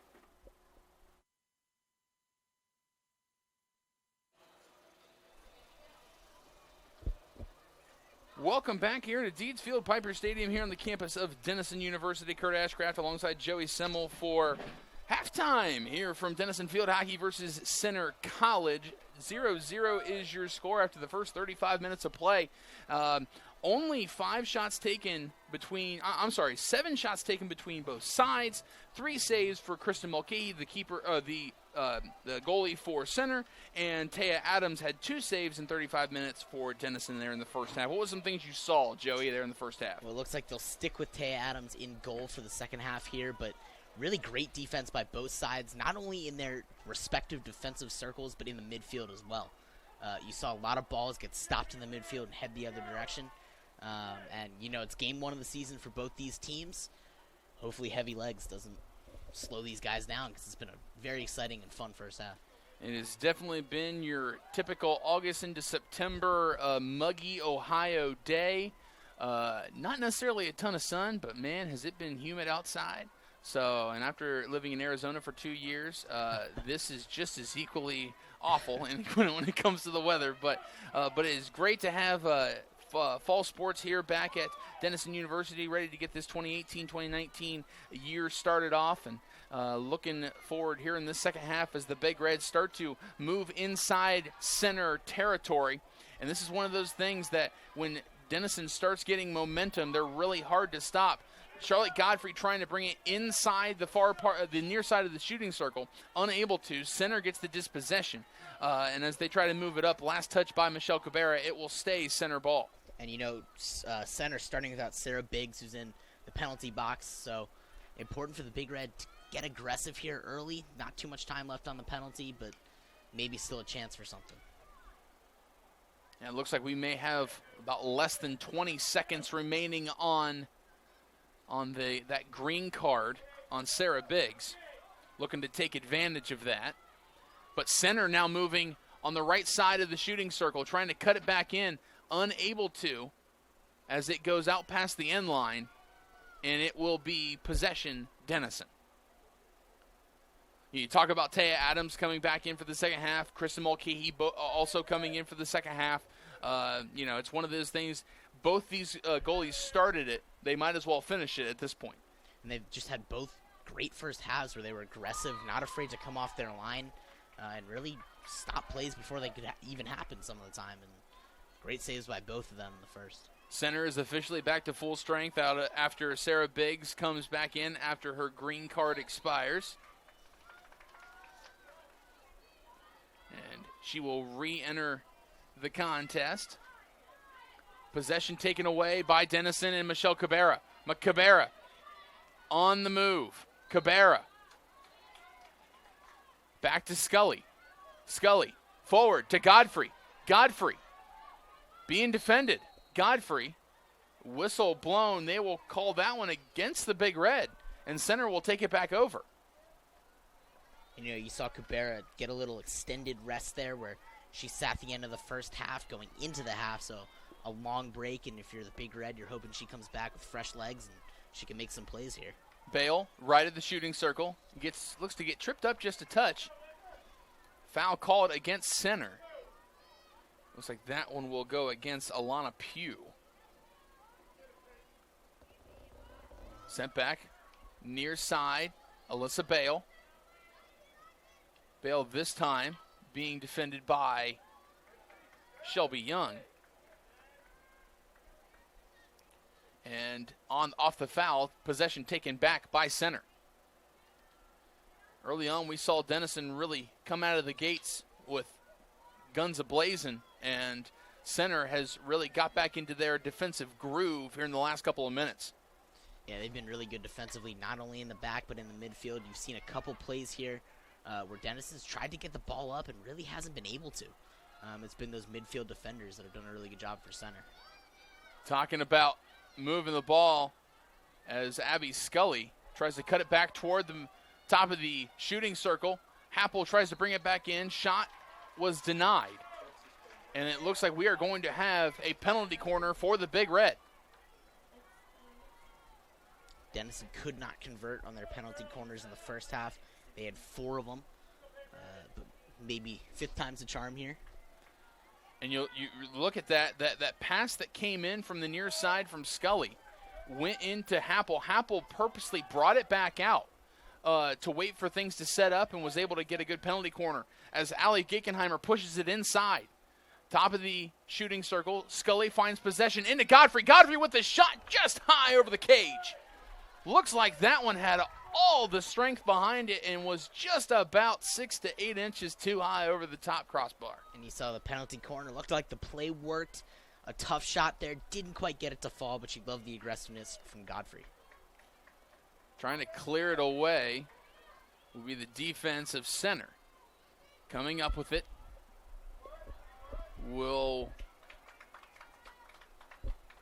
Welcome back here to Deeds Field Piper Stadium here on the campus of Denison University. Curt Ashcraft alongside Joey Semel for halftime here from Denison Field Hockey versus Center College. 0-0 is your score after the first 35 minutes of play. Only 7 shots taken between both sides. 3 saves for Kristen Mulcahy, the keeper, the goalie for Center, and Taya Adams had 2 saves in 35 minutes for Denison there in the first half. What were some things you saw, Joey, there in the first half? Well, it looks like they'll stick with Taya Adams in goal for the second half here, but really great defense by both sides, not only in their respective defensive circles, but in the midfield as well. You saw a lot of balls get stopped in the midfield and head the other direction. And, it's game 1 of the season for both these teams. Hopefully Heavy Legs doesn't slow these guys down, because it's been a very exciting and fun first half. It has definitely been your typical August into September muggy Ohio day. Not necessarily a ton of sun, but, man, has it been humid outside. So, and after living in Arizona for 2 years, this is just as equally awful when it comes to the weather. But it is great to have fall sports here back at Denison University, ready to get this 2018-2019 year started off, and looking forward here in this second half as the Big Reds start to move inside Center territory. And this is one of those things that when Denison starts getting momentum, they're really hard to stop. Charlotte Godfrey trying to bring it inside the far part, the near side of the shooting circle, unable to. Center gets the dispossession, and as they try to move it up, last touch by Michelle Cabarrus, it will stay Center ball. And Center starting without Sarah Biggs, who's in the penalty box, so important for the Big Red to get aggressive here early. Not too much time left on the penalty, but maybe still a chance for something. And it looks like we may have about less than 20 seconds remaining on that green card on Sarah Biggs, looking to take advantage of that. But Center now moving on the right side of the shooting circle, trying to cut it back in, unable to, as it goes out past the end line, and it will be possession Denison. You talk about Taya Adams coming back in for the second half, Kristen Mulcahy also coming in for the second half. It's one of those things, both these goalies started it, they might as well finish it at this point. And they've just had both great first halves where they were aggressive, not afraid to come off their line, and really stop plays before they could even happen some of the time. And great saves by both of them in the first. Center is officially back to full strength after Sarah Biggs comes back in after her green card expires. And she will re-enter the contest. Possession taken away by Denison and Michelle Cabarrus. Cabarrus on the move. Cabarrus back to Scully. Scully forward to Godfrey. Godfrey being defended. Godfrey, whistle blown. They will call that one against the Big Red, and Center will take it back over. You know, you saw Cabarrus get a little extended rest there where she sat the end of the first half going into the half, so a long break, and if you're the Big Red, you're hoping she comes back with fresh legs and she can make some plays here. Bale, right at the shooting circle, looks to get tripped up just a touch. Foul called against Center. Looks like that one will go against Alana Pugh. Sent back, near side, Alyssa Bale. Bale this time being defended by Shelby Young. And off the foul, possession taken back by Center. Early on, we saw Denison really come out of the gates with guns a-blazing, and Center has really got back into their defensive groove here in the last couple of minutes. Yeah, they've been really good defensively, not only in the back but in the midfield. You've seen a couple plays here where Denison's tried to get the ball up and really hasn't been able to. It's been those midfield defenders that have done a really good job for Center. Talking about moving the ball as Abby Scully tries to cut it back toward the top of the shooting circle. Happel tries to bring it back in. Shot was denied. And it looks like we are going to have a penalty corner for the Big Red. Denison could not convert on their penalty corners in the first half. They had 4 of them. But maybe 5th time's the charm here. And you look at that pass that came in from the near side from Scully. Went into Happel. Happel purposely brought it back out to wait for things to set up and was able to get a good penalty corner as Allie Gickenheimer pushes it inside. Top of the shooting circle, Scully finds possession into Godfrey. Godfrey with the shot just high over the cage. Looks like that one had all the strength behind it and was just about 6 to 8 inches too high over the top crossbar. And you saw the penalty corner. Looked like the play worked. A tough shot there. Didn't quite get it to fall, but you love the aggressiveness from Godfrey. Trying to clear it away will be the defense of Center. Coming up with it will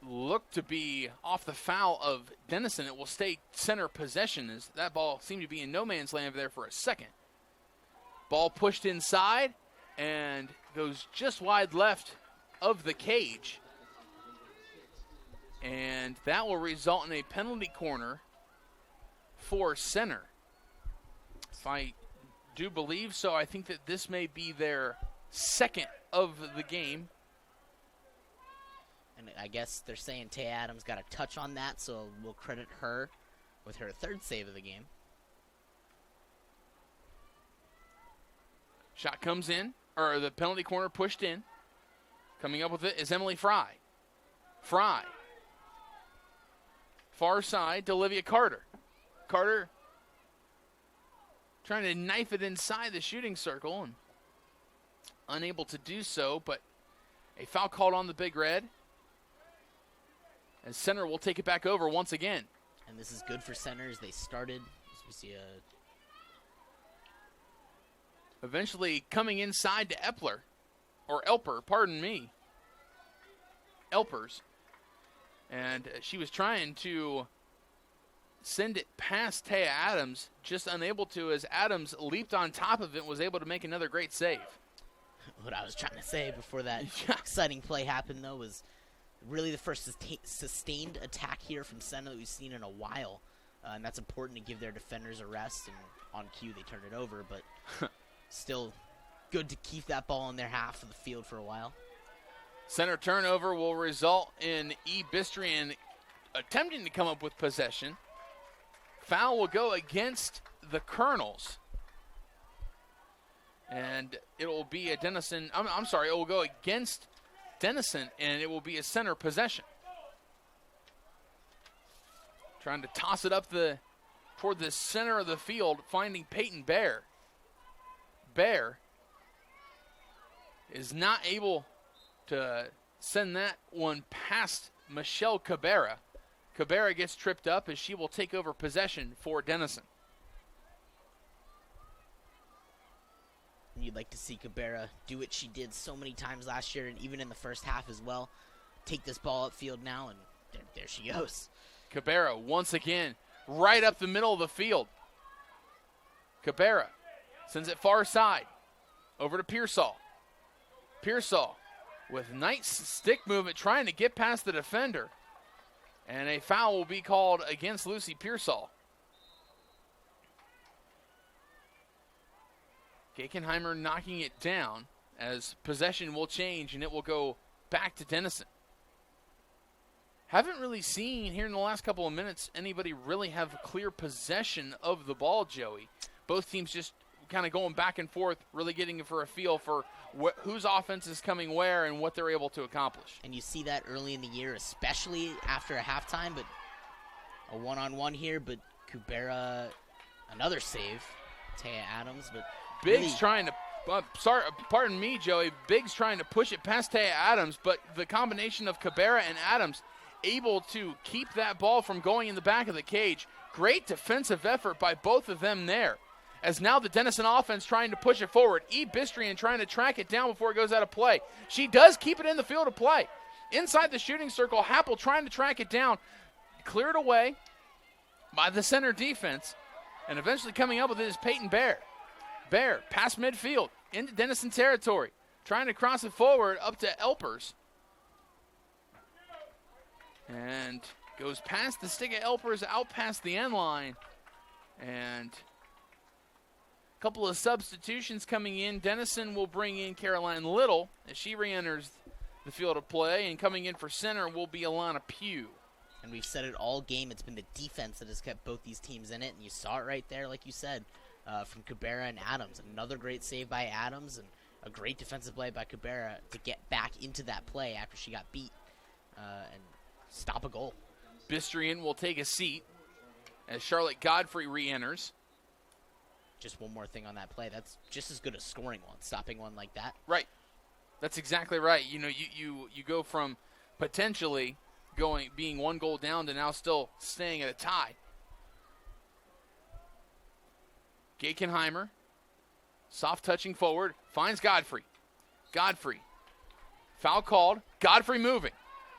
look to be off the foul of Denison. It will stay Center possession as that ball seemed to be in no man's land there for a second. Ball pushed inside and goes just wide left of the cage. And that will result in a penalty corner for Center. If I do believe so, I think that this may be their second of the game. And I guess they're saying Taya Adams got a touch on that, so we'll credit her with her 3rd save of the game. Shot comes in, or the penalty corner pushed in. Coming up with it is Emily Fry. Fry. Far side to Olivia Carter. Carter trying to knife it inside the shooting circle and unable to do so, but a foul called on the Big Red. And Center will take it back over once again. And this is good for Center as they started. As we see eventually coming inside to Elper, pardon me. Elpers. And she was trying to send it past Taya Adams, just unable to as Adams leaped on top of it and was able to make another great save. What I was trying to say before that exciting play happened, though, was really the first sustained attack here from Center that we've seen in a while. And that's important to give their defenders a rest. And on cue, they turned it over. But still good to keep that ball in their half of the field for a while. Center turnover will result in E. Bistrian attempting to come up with possession. Foul will go against the Colonels. And it will be a Denison, it will go against Denison, and it will be a Center possession. trying to toss it up toward the center of the field, finding Peyton Bear. Bear is not able to send that one past Michelle Cabarrus. Cabarrus gets tripped up as she will take over possession for Denison. You'd like to see Cabarrus do what she did so many times last year and even in the first half as well. Take this ball upfield now, and there she goes. Cabarrus once again right up the middle of the field. Cabarrus sends it far side over to Pearsall. Pearsall with nice stick movement trying to get past the defender. And a foul will be called against Lucy Pearsall. Gakenheimer knocking it down as possession will change and it will go back to Denison. Haven't really seen here in the last couple of minutes anybody really have clear possession of the ball, Joey. Both teams just kind of going back and forth, really getting for a feel for whose offense is coming where and what they're able to accomplish. And you see that early in the year, especially after a halftime, but a one-on-one here, but Cabarrus, another save. Taya Adams, but Biggs really trying to, pardon me, Joey, Biggs trying to push it past Taya Adams, but the combination of Cabarrus and Adams able to keep that ball from going in the back of the cage. Great defensive effort by both of them there. As now the Denison offense trying to push it forward. Bistrian trying to track it down before it goes out of play. She does keep it in the field of play. Inside the shooting circle, Happel trying to track it down. Cleared away by the center defense. And eventually coming up with it is Peyton Bear. Bear, past midfield, into Denison territory. Trying to cross it forward up to Elpers. And goes past the stick of Elpers, out past the end line. And a couple of substitutions coming in. Denison will bring in Caroline Little as she re-enters the field of play. And coming in for center will be Alana Pugh. And we've said it all game. It's been the defense that has kept both these teams in it. And you saw it right there, like you said, from Cabarrus and Adams. Another great save by Adams and a great defensive play by Cabarrus to get back into that play after she got beat and stop a goal. Bistrian will take a seat as Charlotte Godfrey re-enters. Just one more thing on that play. That's just as good as scoring one, stopping one like that. Right. That's exactly right. You know, you go from potentially being one goal down to now still staying at a tie. Gakenheimer, soft touching forward, finds Godfrey. Godfrey, foul called. Godfrey moving.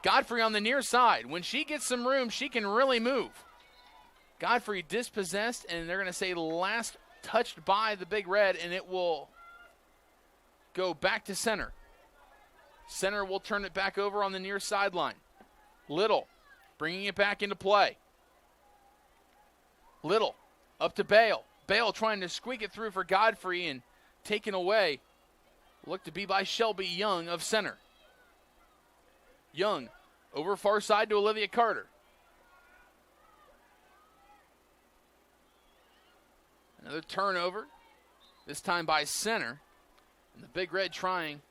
Godfrey on the near side. When she gets some room, she can really move. Godfrey dispossessed, and they're going to say last touched by the Big Red, and it will go back to center. Center will turn it back over on the near sideline. Little bringing it back into play. Little up to Bale. Bale trying to squeak it through for Godfrey and taken away. Looked to be by Shelby Young of center. Young over far side to Olivia Carter. Another turnover, this time by center. And the Big Red trying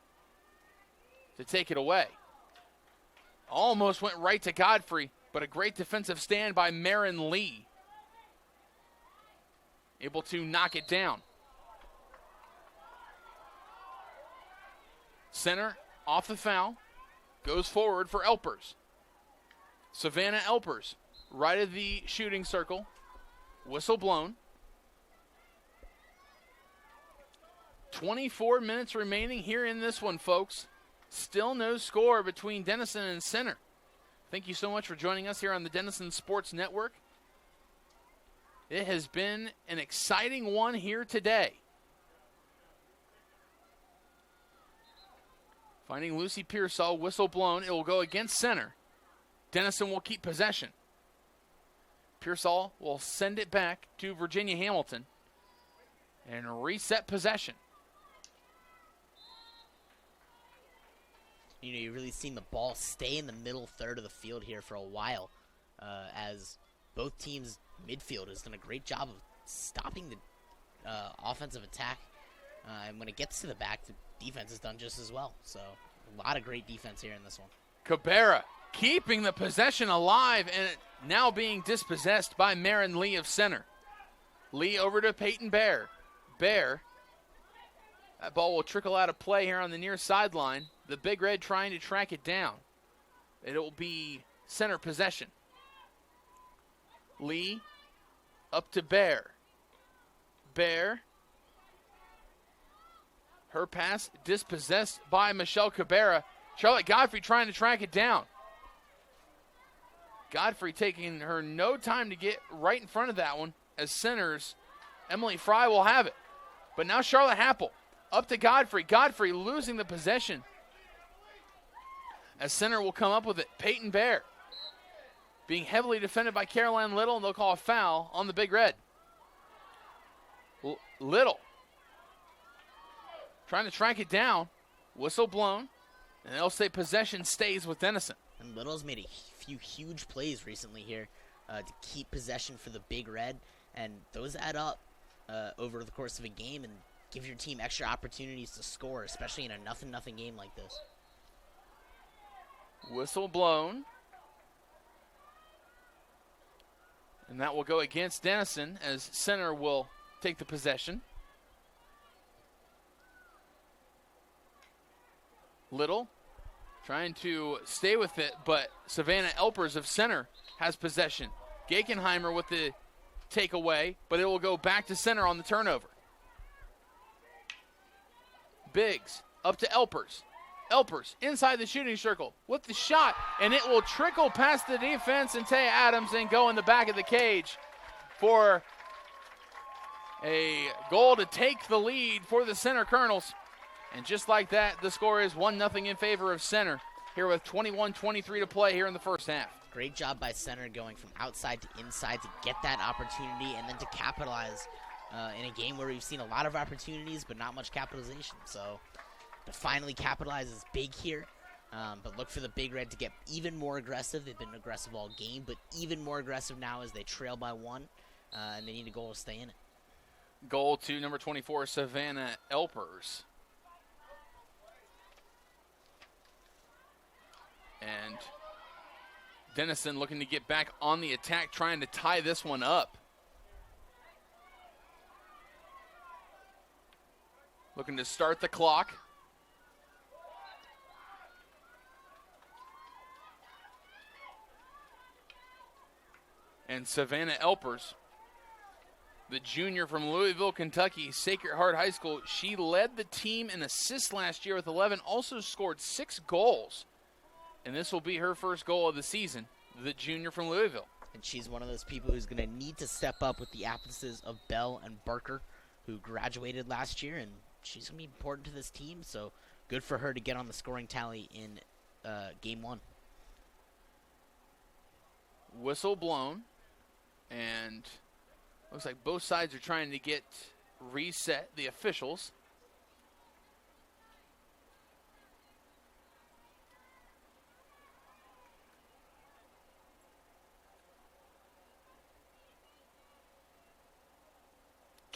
to take it away. Almost went right to Godfrey, but a great defensive stand by Marin Lee. Able to knock it down. Center off the foul. Goes forward for Elpers. Savannah Elpers, right of the shooting circle. Whistle blown. 24 minutes remaining here in this one, folks. Still no score between Denison and center. Thank you so much for joining us here on the Denison Sports Network. It has been an exciting one here today. Finding Lucy Pearsall, whistle blown. It will go against center. Denison will keep possession. Pearsall will send it back to Virginia Hamilton and reset possession. You know, you've really seen the ball stay in the middle third of the field here for a while, as both teams' midfield has done a great job of stopping the offensive attack. And when it gets to the back, the defense has done just as well. So a lot of great defense here in this one. Cabarrus keeping the possession alive and now being dispossessed by Marin Lee of center. Lee over to Peyton Bear. Bear. That ball will trickle out of play here on the near sideline. The Big Red trying to track it down. It will be center possession. Lee up to Bear. Bear. Her pass dispossessed by Michelle Cabarrus. Charlotte Godfrey trying to track it down. Godfrey taking her no time to get right in front of that one as centers. Emily Fry will have it. But now Charlotte Happel up to Godfrey. Godfrey losing the possession. As center will come up with it. Peyton Bear being heavily defended by Caroline Little, and they'll call a foul on the Big Red. Little trying to track it down. Whistle blown. And they'll say possession stays with Denison. And Little's made a few huge plays recently here to keep possession for the Big Red. And those add up over the course of a game and give your team extra opportunities to score, especially in a 0-0 game like this. Whistle blown. And that will go against Denison as center will take the possession. Little trying to stay with it, but Savannah Elpers of center has possession. Gakenheimer with the takeaway, but it will go back to center on the turnover. Biggs up to Elpers. Elpers inside the shooting circle with the shot, and it will trickle past the defense and Taya Adams and go in the back of the cage for a goal to take the lead for the Center Colonels. And just like that, the score is 1-0 in favor of center here with 21-23 to play here in the first half. Great job by center going from outside to inside to get that opportunity and then to capitalize in a game where we've seen a lot of opportunities but not much capitalization. So to finally capitalize is big here. But look for the Big Red to get even more aggressive. They've been aggressive all game, but even more aggressive now as they trail by one, and they need a goal to stay in it. Goal to number 24, Savannah Elpers. And Denison looking to get back on the attack, trying to tie this one up. Looking to start the clock. And Savannah Elpers, the junior from Louisville, Kentucky, Sacred Heart High School, she led the team in assists last year with 11, also scored 6 goals. And this will be her first goal of the season, the junior from Louisville. And she's one of those people who's going to need to step up with the absences of Bell and Barker, who graduated last year, and she's going to be important to this team, so good for her to get on the scoring tally in Game 1. Whistle blown, and looks like both sides are trying to get reset, the officials.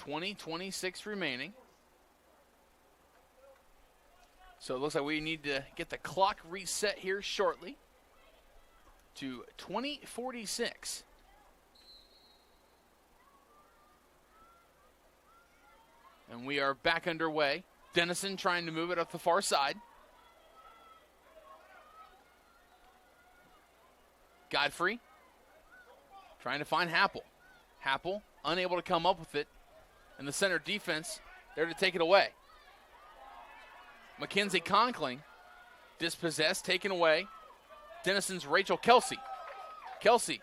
.26 remaining. So it looks like we need to get the clock reset here shortly to 20:46. And we are back underway. Denison trying to move it up the far side. Godfrey trying to find Happel. Happel unable to come up with it. And the center defense there to take it away. Mackenzie Conkling dispossessed, taken away. Denison's Rachel Kelsey. Kelsey,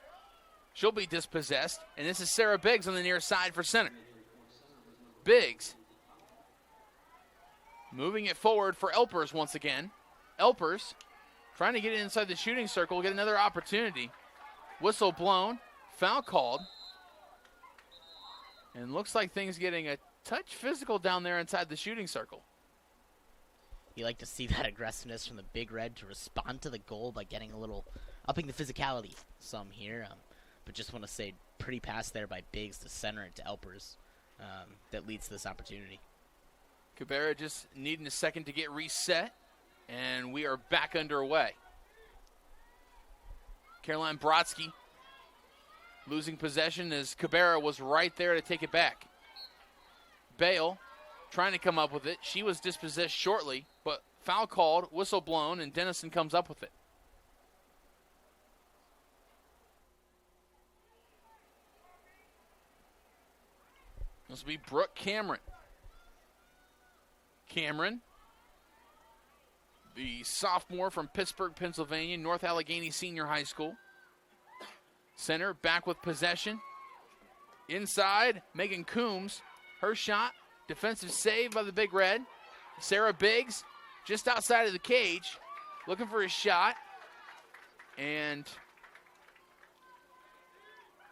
she'll be dispossessed. And this is Sarah Biggs on the near side for center. Biggs moving it forward for Elpers once again. Elpers trying to get it inside the shooting circle, get another opportunity. Whistle blown, foul called. And looks like things getting a touch physical down there inside the shooting circle. You like to see that aggressiveness from the Big Red to respond to the goal by getting a little, upping the physicality some here. But just want to say, pretty pass there by Biggs to center it to Elpers that leads to this opportunity. Cabarrus just needing a second to get reset, and we are back underway. Caroline Brodsky losing possession as Cabarrus was right there to take it back. Bale trying to come up with it. She was dispossessed shortly, but foul called, whistle blown, and Denison comes up with it. This will be Brooke Cameron. Cameron, the sophomore from Pittsburgh, Pennsylvania, North Allegheny Senior High School. Center back with possession. Inside, Megan Coombs. Her shot, defensive save by the Big Red. Sarah Biggs just outside of the cage, looking for a shot. And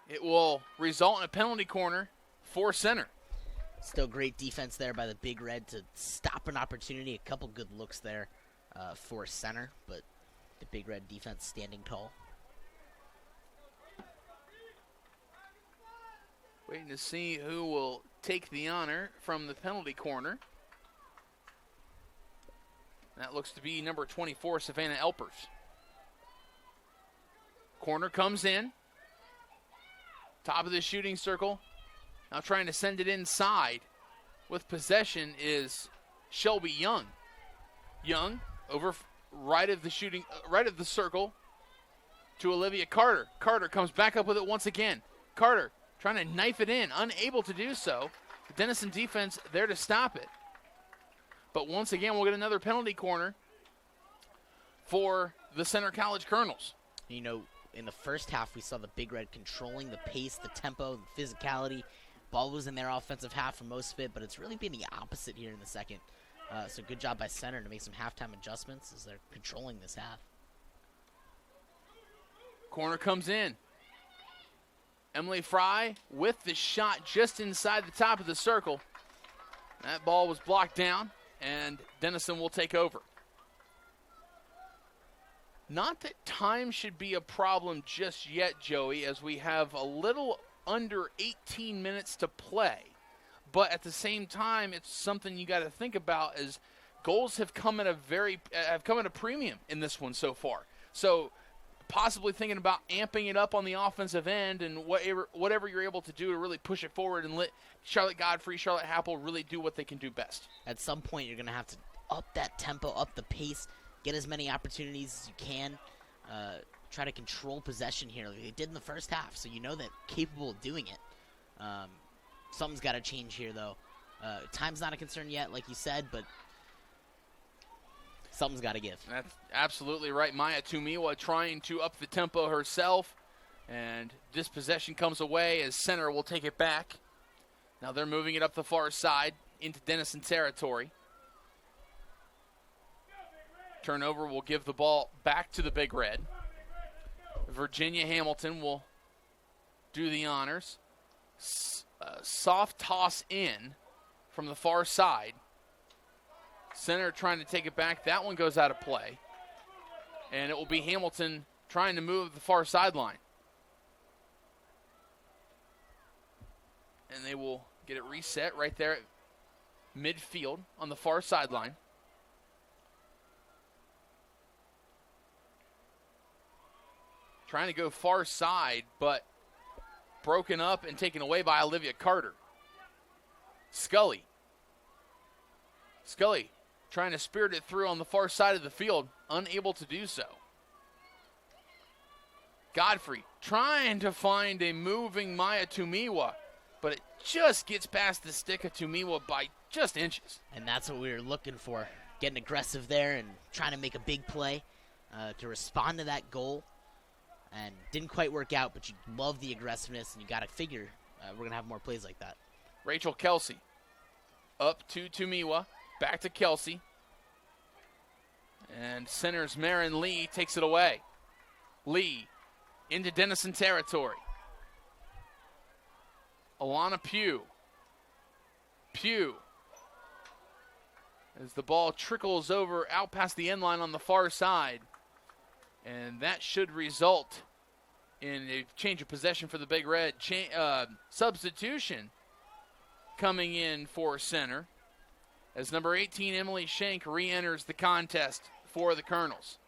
it will result in a penalty corner for Center. Still great defense there by the Big Red to stop an opportunity. A couple good looks there for Center, but the Big Red defense standing tall. Waiting to see who will take the honor from the penalty corner. That looks to be number 24, Savannah Elpers. Corner comes in. Top of the shooting circle. Now trying to send it inside with possession is Shelby Young. Young over right of the circle to Olivia Carter. Carter comes back up with it once again. Carter trying to knife it in, unable to do so. The Denison defense there to stop it. But once again, we'll get another penalty corner for the Center College Colonels. You know, in the first half, we saw the Big Red controlling the pace, the tempo, the physicality. Ball was in their offensive half for most of it, but it's really been the opposite here in the second. So good job by Center to make some halftime adjustments as they're controlling this half. Corner comes in. Emily Fry with the shot just inside the top of the circle. That ball was blocked down, and Denison will take over. Not that time should be a problem just yet, Joey, as we have a little under 18 minutes to play. But at the same time, it's something you got to think about as goals have come at a premium in this one so far. So possibly thinking about amping it up on the offensive end and whatever you're able to do to really push it forward and let Charlotte Godfrey, Charlotte Happel really do what they can do best. At some point, you're going to have to up that tempo, up the pace, get as many opportunities as you can, try to control possession here like they did in the first half, so you know they're capable of doing it. Something's got to change here, though. Time's not a concern yet, like you said, but something's got to give. That's absolutely right. Maya Tumiwa trying to up the tempo herself, and this possession comes away as Center will take it back. Now they're moving it up the far side into Denison territory. Turnover will give the ball back to the Big Red. Virginia Hamilton will do the honors. Soft toss in from the far side. Center trying to take it back. That one goes out of play. And it will be Hamilton trying to move the far sideline. And they will get it reset right there at midfield on the far sideline. Trying to go far side, but broken up and taken away by Olivia Carter. Scully trying to spirit it through on the far side of the field, unable to do so. Godfrey trying to find a moving Maya Tumiwa, but it just gets past the stick of Tumiwa by just inches. And that's what we were looking for, getting aggressive there and trying to make a big play to respond to that goal. And didn't quite work out, but you love the aggressiveness, and you got to figure we're going to have more plays like that. Rachel Kelsey up to Tumiwa, back to Kelsey. And Center's Marin Lee takes it away. Lee into Denison territory. Alana Pugh. Pugh. As the ball trickles over out past the end line on the far side. And that should result in a change of possession for the Big Red. Substitution coming in for Center as number 18, Emily Schenk, re-enters the contest for the Colonels.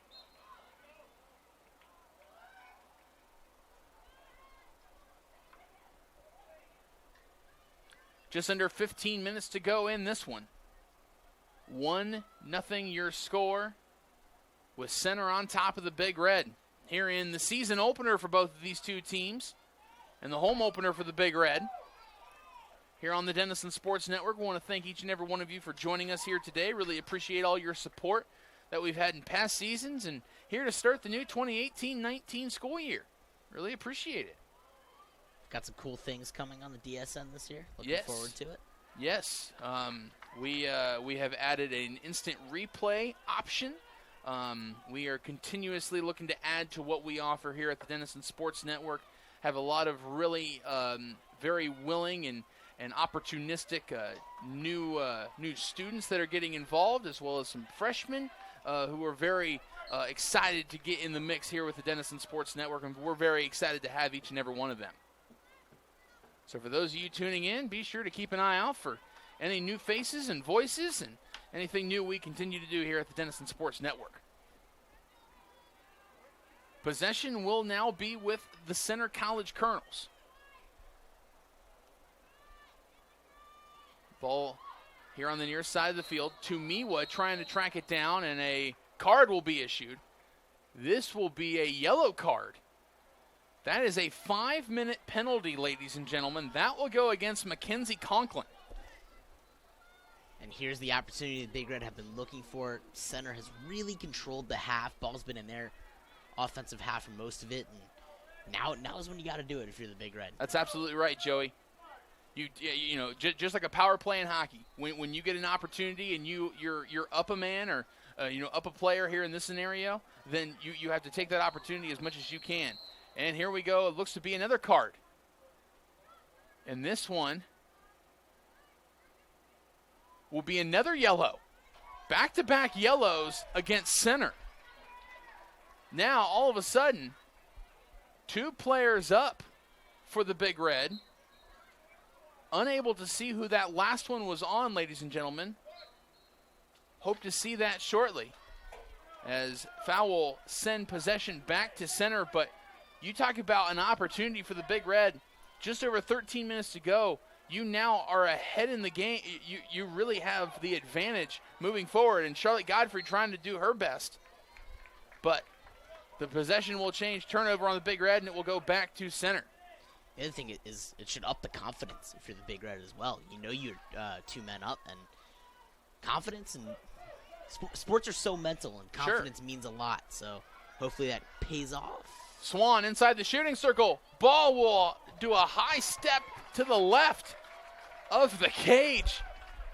Just under 15 minutes to go in this one. 1-0 your score, with Center on top of the Big Red. Here in the season opener for both of these two teams, and the home opener for the Big Red. Here on the Denison Sports Network, we want to thank each and every one of you for joining us here today. Really appreciate all your support that we've had in past seasons, and here to start the new 2018-19 school year. Really appreciate it. Got some cool things coming on the DSN this year. Looking forward to it. Yes. We have added an instant replay option. We are continuously looking to add to what we offer here at the Denison Sports Network. Have a lot of really very willing and opportunistic new students that are getting involved, as well as some freshmen who are very excited to get in the mix here with the Denison Sports Network, and we're very excited to have each and every one of them. So for those of you tuning in, be sure to keep an eye out for any new faces and voices and anything new we continue to do here at the Denison Sports Network. Possession will now be with the Center College Colonels. Ball here on the near side of the field. Tumiwa trying to track it down, and a card will be issued. This will be a yellow card. That is a 5-minute penalty, ladies and gentlemen. That will go against Mackenzie Conklin. And here's the opportunity the Big Red have been looking for. Center has really controlled the half. Ball's been in their offensive half for most of it. And now is when you got to do it if you're the Big Red. That's absolutely right, Joey. You know, just like a power play in hockey. When you get an opportunity and you're up a man or up a player here in this scenario, then you have to take that opportunity as much as you can. And here we go. It looks to be another card. And this one will be another yellow. Back-to-back yellows against Center. Now, all of a sudden, 2 players up for the Big Red. Unable to see who that last one was on, ladies and gentlemen. Hope to see that shortly, as foul will send possession back to Center. But you talk about an opportunity for the Big Red. Just over 13 minutes to go. You now are ahead in the game. You really have the advantage moving forward. And Charlotte Godfrey trying to do her best. But the possession will change. Turnover on the Big Red, and it will go back to Center. The other thing is it should up the confidence if you're the Big Red as well. You know you're 2 men up, and confidence and sports are so mental, and confidence means a lot. So hopefully that pays off. Swan inside the shooting circle. Ball will do a high step to the left of the cage.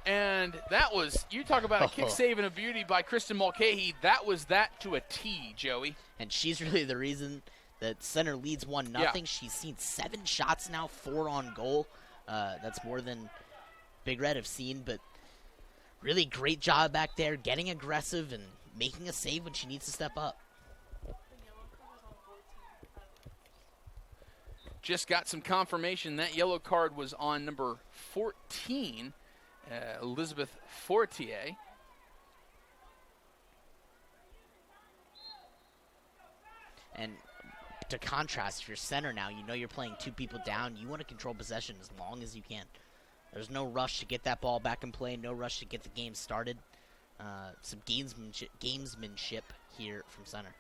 And that was, you talk about a kick save and a beauty by Kristen Mulcahy. That was that to a T, Joey. And she's really the reason that Center leads 1-0. Yeah. She's seen 7 shots now, 4 on goal. That's more than Big Red have seen, but really great job back there, getting aggressive and making a save when she needs to step up. Just got some confirmation that yellow card was on number 14, Elizabeth Fortier. And to contrast, if you're Center now, you know you're playing 2 people down. You want to control possession as long as you can. There's no rush to get that ball back in play, no rush to get the game started. Some gamesmanship here from Center.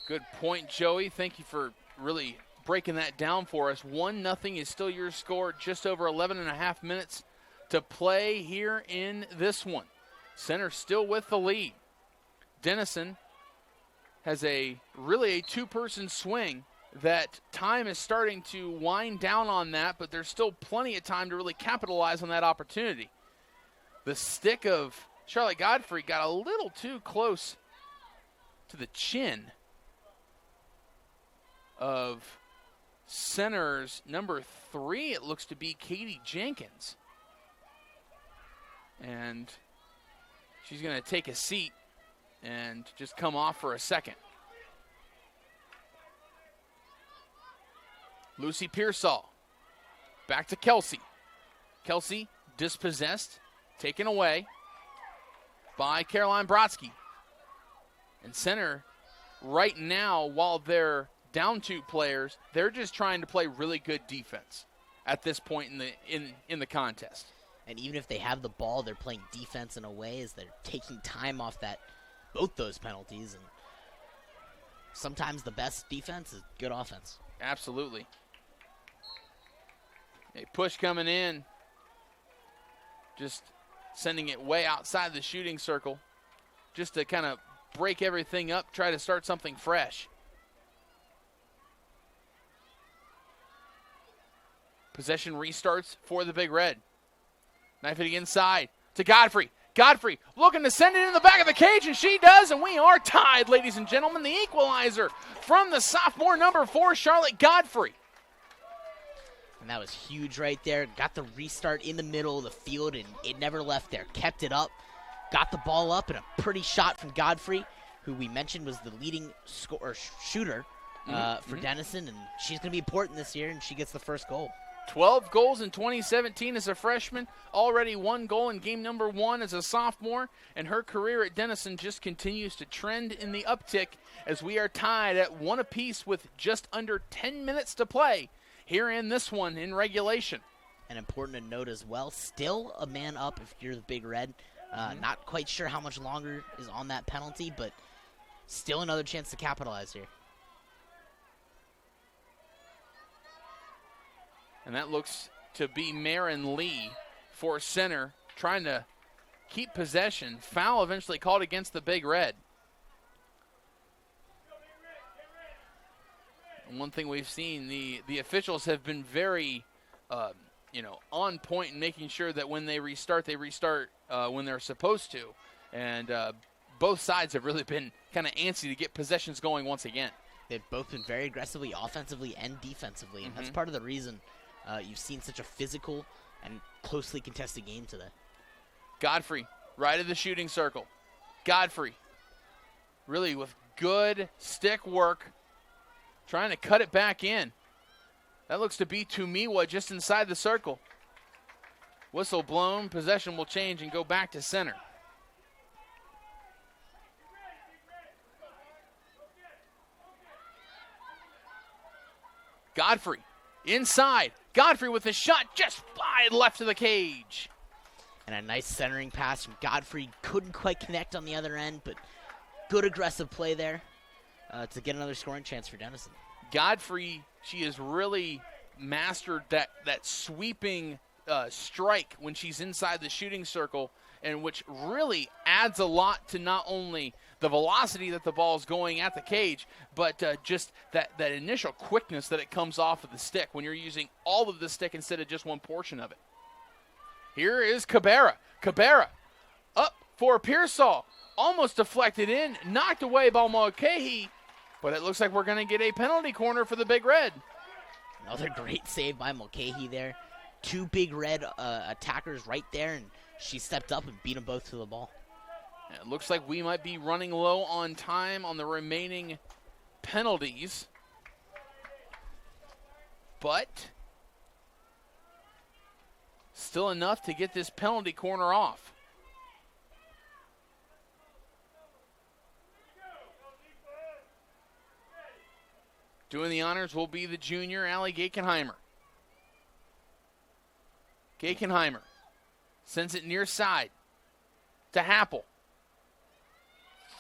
Good point, Joey. Thank you for really breaking that down for us. 1-0 is still your score. Just over 11.5 minutes to play here in this one. Center still with the lead. Denison has really a 2-person swing. That time is starting to wind down on that, but there's still plenty of time to really capitalize on that opportunity. The stick of Charlotte Godfrey got a little too close to the chin of Center's number 3. It looks to be Katie Jenkins. And she's going to take a seat and just come off for a second. Lucy Pearsall. Back to Kelsey. Kelsey dispossessed, taken away by Caroline Brodsky. And Center right now, while they're down 2 players. They're just trying to play really good defense at this point in the contest. And even if they have the ball, they're playing defense in a way as they're taking time off both those penalties. And sometimes the best defense is good offense. Absolutely. A push coming in. Just sending it way outside the shooting circle. Just to kind of break everything up, try to start something fresh. Possession restarts for the Big Red. Knife it inside to Godfrey. Godfrey looking to send it in the back of the cage, and she does, and we are tied, ladies and gentlemen. The equalizer from the sophomore number 4, Charlotte Godfrey. And that was huge right there. Got the restart in the middle of the field, and it never left there. Kept it up. Got the ball up, and a pretty shot from Godfrey, who we mentioned was the leading shooter for Denison, and she's going to be important this year, and she gets the first goal. 12 goals in 2017 as a freshman, already 1 goal in game number 1 as a sophomore, and her career at Denison just continues to trend in the uptick as we are tied at 1 apiece with just under 10 minutes to play here in this one in regulation. And important to note as well, still a man up if you're the Big Red. Not quite sure how much longer is on that penalty, but still another chance to capitalize here. And that looks to be Marin Lee for center, trying to keep possession. Foul eventually called against the Big Red. And one thing we've seen, the officials have been very, on point in making sure that when they restart when they're supposed to. And both sides have really been kind of antsy to get possessions going once again. They've both been very aggressively offensively and defensively, and that's part of the reason you've seen such a physical and closely contested game today. Godfrey, right of the shooting circle. Godfrey, really with good stick work, trying to cut it back in. That looks to be Tumiwa just inside the circle. Whistle blown, possession will change and go back to center. Godfrey, inside. Godfrey with a shot just wide left of the cage. And a nice centering pass from Godfrey. Couldn't quite connect on the other end, but good aggressive play there to get another scoring chance for Denison. Godfrey, she has really mastered that sweeping strike when she's inside the shooting circle, and which really adds a lot to not only the velocity that the ball is going at the cage, but just that initial quickness that it comes off of the stick when you're using all of the stick instead of just one portion of it. Here is Cabarrus. Cabarrus up for Pearsall. Almost deflected in, knocked away by Mulcahy, but it looks like we're going to get a penalty corner for the Big Red. Another great save by Mulcahy there. 2 Big Red attackers right there, and she stepped up and beat them both to the ball. It looks like we might be running low on time on the remaining penalties. But still enough to get this penalty corner off. Doing the honors will be the junior, Allie Gakenheimer. Gakenheimer sends it near side to Happel.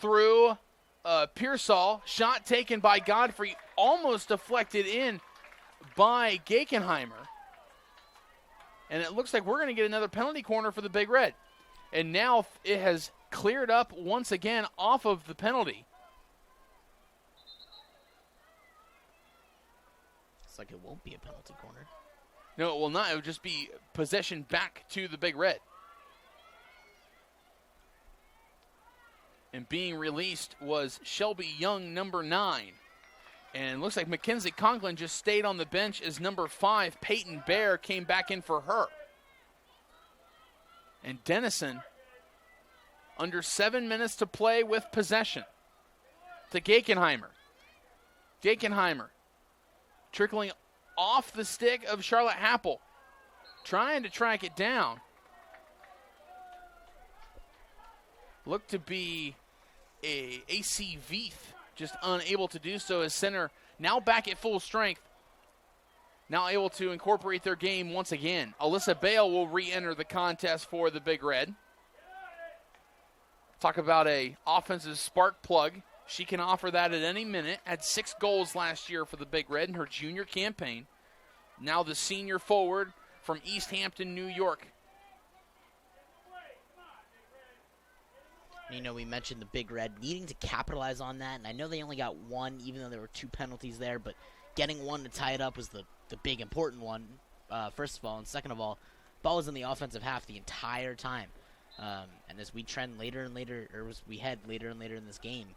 Through Pearsall, shot taken by Godfrey, almost deflected in by Gakenheimer. And it looks like we're going to get another penalty corner for the Big Red. And now it has cleared up once again off of the penalty. It's like it won't be a penalty corner. No, it will not. It will just be possession back to the Big Red. And being released was Shelby Young, number 9. And it looks like Mackenzie Conklin just stayed on the bench as number 5, Peyton Bear, came back in for her. And Denison, under 7 minutes to play with possession, to Gakenheimer. Gakenheimer trickling off the stick of Charlotte Happel, trying to track it down. Looked to be a AC Veith, just unable to do so as center now back at full strength. Now able to incorporate their game once again. Alyssa Bale will re-enter the contest for the Big Red. Talk about a offensive spark plug. She can offer that at any minute. Had 6 goals last year for the Big Red in her junior campaign. Now the senior forward from East Hampton, New York. You know, we mentioned the Big Red needing to capitalize on that, and I know they only got 1, even though there were 2 penalties there, but getting 1 to tie it up was the big important one, first of all, and second of all, ball was in the offensive half the entire time. And as we trend later and later, or as we head later and later in this game,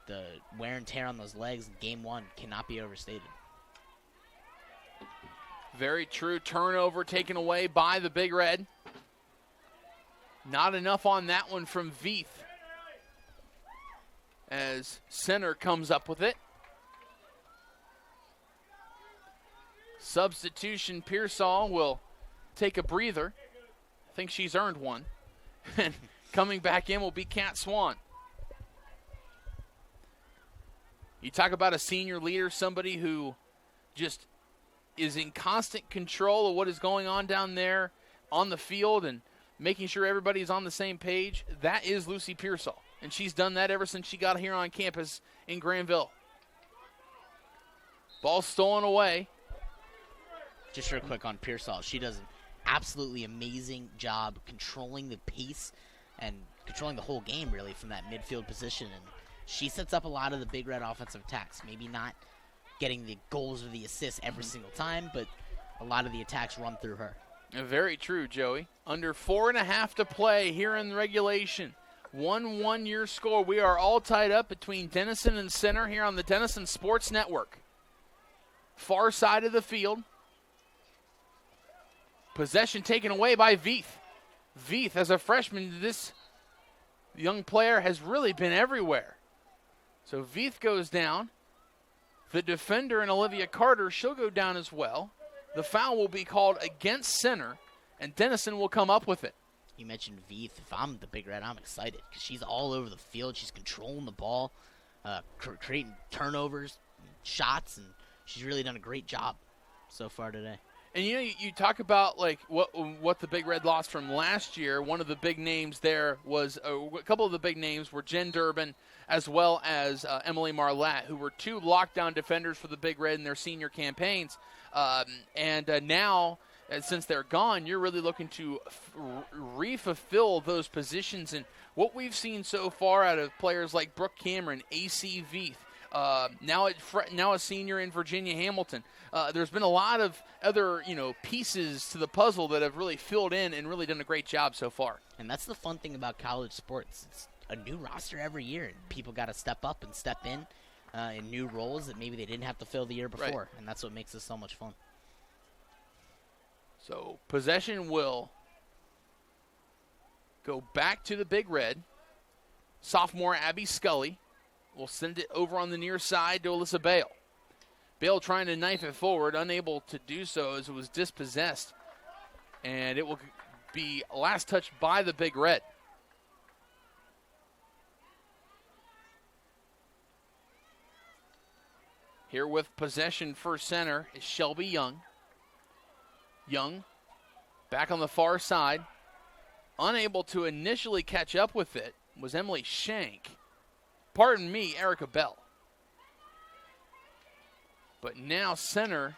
the wear and tear on those legs in game 1 cannot be overstated. Very true. Turnover taken away by the Big Red. Not enough on that one from Veith as center comes up with it. Substitution, Pearsall will take a breather. I think she's earned one. And coming back in will be Kat Swan. You talk about a senior leader, somebody who just is in constant control of what is going on down there on the field and making sure everybody's on the same page. That is Lucy Pearsall, and she's done that ever since she got here on campus in Granville. Ball stolen away. Just real quick on Pearsall, she does an absolutely amazing job controlling the pace and controlling the whole game, really, from that midfield position. And she sets up a lot of the Big Red offensive attacks. Maybe not getting the goals or the assists every single time, but a lot of the attacks run through her. Very true, Joey. Under 4.5 to play here in regulation. 1-1 your score. We are all tied up between Denison and center here on the Denison Sports Network. Far side of the field. Possession taken away by Veith. Veith, as a freshman, this young player has really been everywhere. So Veith goes down. The defender and Olivia Carter, she'll go down as well. The foul will be called against center, and Denison will come up with it. You mentioned Veith. If I'm the Big Red, I'm excited because she's all over the field. She's controlling the ball, creating turnovers, shots, and she's really done a great job so far today. And you know, you talk about like what the Big Red lost from last year. One of the big names there was a couple of the big names were Jen Durbin as well as Emily Marlatt, who were 2 lockdown defenders for the Big Red in their senior campaigns. Now, since they're gone, you're really looking to re-fulfill those positions. And what we've seen so far out of players like Brooke Cameron, A.C. Veith, now a senior in Virginia Hamilton. There's been a lot of other, pieces to the puzzle that have really filled in and really done a great job so far. And that's the fun thing about college sports. It's a new roster every year, and people got to step up and step in new roles that maybe they didn't have to fill the year before. Right. And that's what makes this so much fun. So possession will go back to the Big Red. Sophomore Abby Scully will send it over on the near side to Alyssa Bale. Bale trying to knife it forward, unable to do so as it was dispossessed. And it will be last touched by the Big Red. Here with possession for center is Shelby Young. Young back on the far side. Unable to initially catch up with it was Emily Shank. Pardon me, Erica Bell. But now center,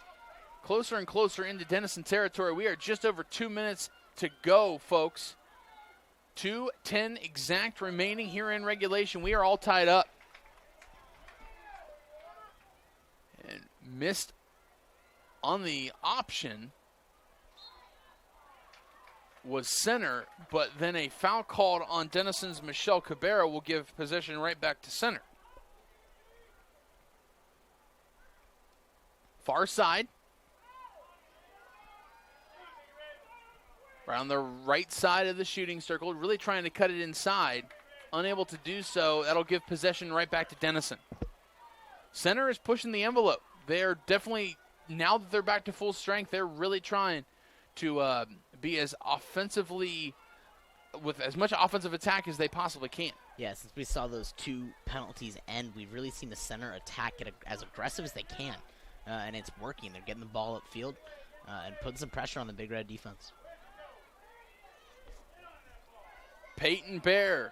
closer and closer into Denison territory. We are just over 2 minutes to go, folks. 2:10 exact remaining here in regulation. We are all tied up. And missed on the option was center, but then a foul called on Denison's Michelle Cabarrus will give possession right back to center. Far side. Right on the right side of the shooting circle, really trying to cut it inside. Unable to do so. That'll give possession right back to Denison. Center is pushing the envelope. They're definitely, now that they're back to full strength, they're really trying to be as offensively with as much offensive attack as they possibly can. Yeah, since we saw those 2 penalties end, we've really seen the center attack get as aggressive as they can, and it's working. They're getting the ball upfield and putting some pressure on the Big Red defense. Peyton Bear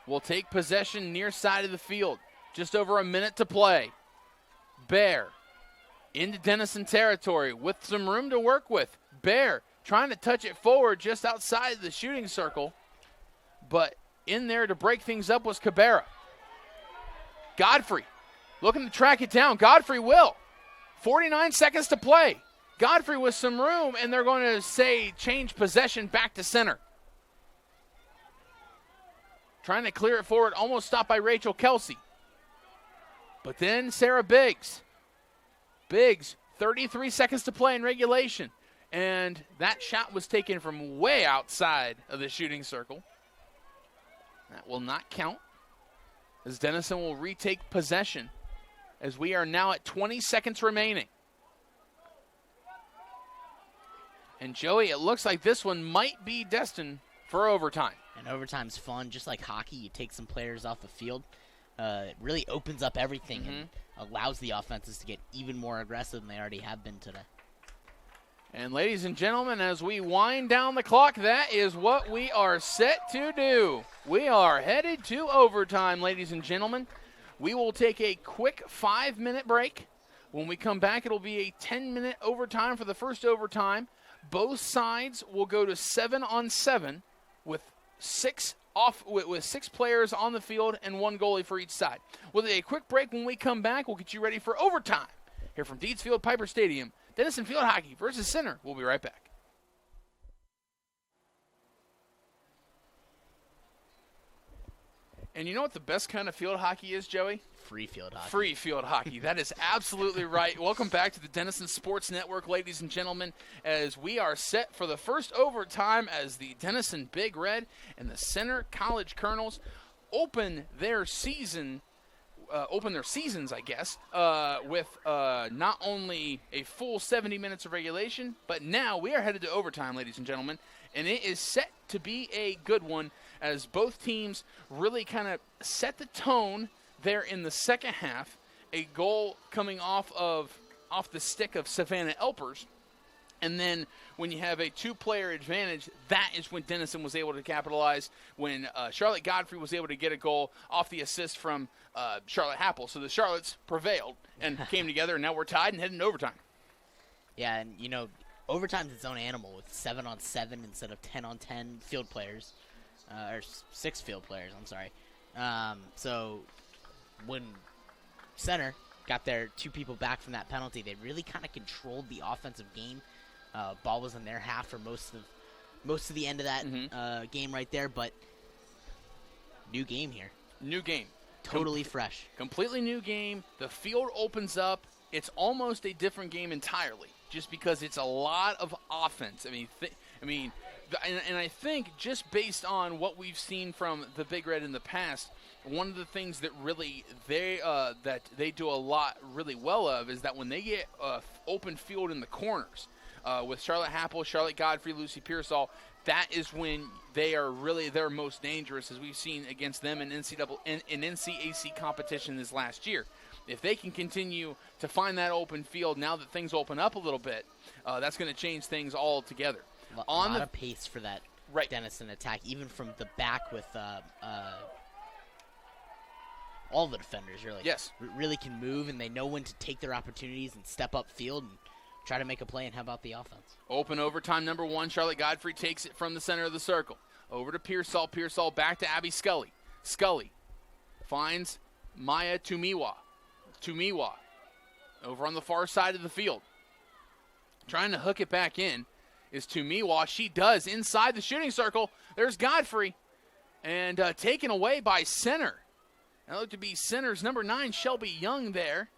will take possession near side of the field. Just over a minute to play. Bear into Denison territory with some room to work with. Bear trying to touch it forward just outside the shooting circle. But in there to break things up was Cabarrus. Godfrey looking to track it down. Godfrey will. 49 seconds to play. Godfrey with some room, and they're going to change possession back to center. Trying to clear it forward, almost stopped by Rachel Kelsey. But then Sarah Biggs. Biggs, 33 seconds to play in regulation. And that shot was taken from way outside of the shooting circle. That will not count, as Denison will retake possession, as we are now at 20 seconds remaining. And Joey, it looks like this one might be destined for overtime. And overtime's fun, just like hockey. You take some players off the field. It really opens up everything and allows the offenses to get even more aggressive than they already have been today. And ladies and gentlemen, as we wind down the clock, that is what we are set to do. We are headed to overtime, ladies and gentlemen. We will take a quick 5-minute break. When we come back, it'll be a 10-minute overtime for the first overtime. Both sides will go to 7-on-7 with 6 players on the field and 1 goalie for each side. With a quick break, when we come back, we'll get you ready for overtime here from Deeds Field Piper Stadium. Denison Field Hockey versus Center. We'll be right back. And you know what the best kind of field hockey is, Joey? Free field hockey. Free field hockey. That is absolutely right. Welcome back to the Denison Sports Network, ladies and gentlemen, as we are set for the first overtime as the Denison Big Red and the Center College Colonels open their seasons, I guess, with not only a full 70 minutes of regulation, but now we are headed to overtime, ladies and gentlemen, and it is set to be a good one as both teams really kind of set the tone there in the second half. A goal coming off the stick of Savannah Elpers. And then when you have a 2-player advantage, that is when Denison was able to capitalize, when Charlotte Godfrey was able to get a goal off the assist from Charlotte Happel. So the Charlottes prevailed and came together, and now we're tied and heading to overtime. Yeah, and, you know, overtime's its own animal with 7-on-7 instead of 10-on-10 field players, or 6 field players, I'm sorry. So when Center got their 2 people back from that penalty, they really kind of controlled the offensive game. Ball was in their half for most of the end of that game right there, but new game here. New game. Totally fresh. Completely new game. The field opens up. It's almost a different game entirely, just because it's a lot of offense. And I think just based on what we've seen from the Big Red in the past, one of the things that really they do a lot really well of is that when they get open field in the corners, with Charlotte Happel, Charlotte Godfrey, Lucy Pearsall, that is when they are really their most dangerous, as we've seen against them in NCAC competition this last year. If they can continue to find that open field now that things open up a little bit, that's going to change things altogether. A lot of pace for that Denison attack, even from the back with all the defenders, really. Yes. Really can move, and they know when to take their opportunities and step up field and try to make a play. And how about the offense? Open overtime number 1. Charlotte Godfrey takes it from the center of the circle. Over to Pearsall. Pearsall back to Abby Scully. Scully finds Maya Tumiwa. Tumiwa over on the far side of the field. Trying to hook it back in is Tumiwa. She does inside the shooting circle. There's Godfrey. And taken away by Center. That looked to be Center's number 9, Shelby Young there.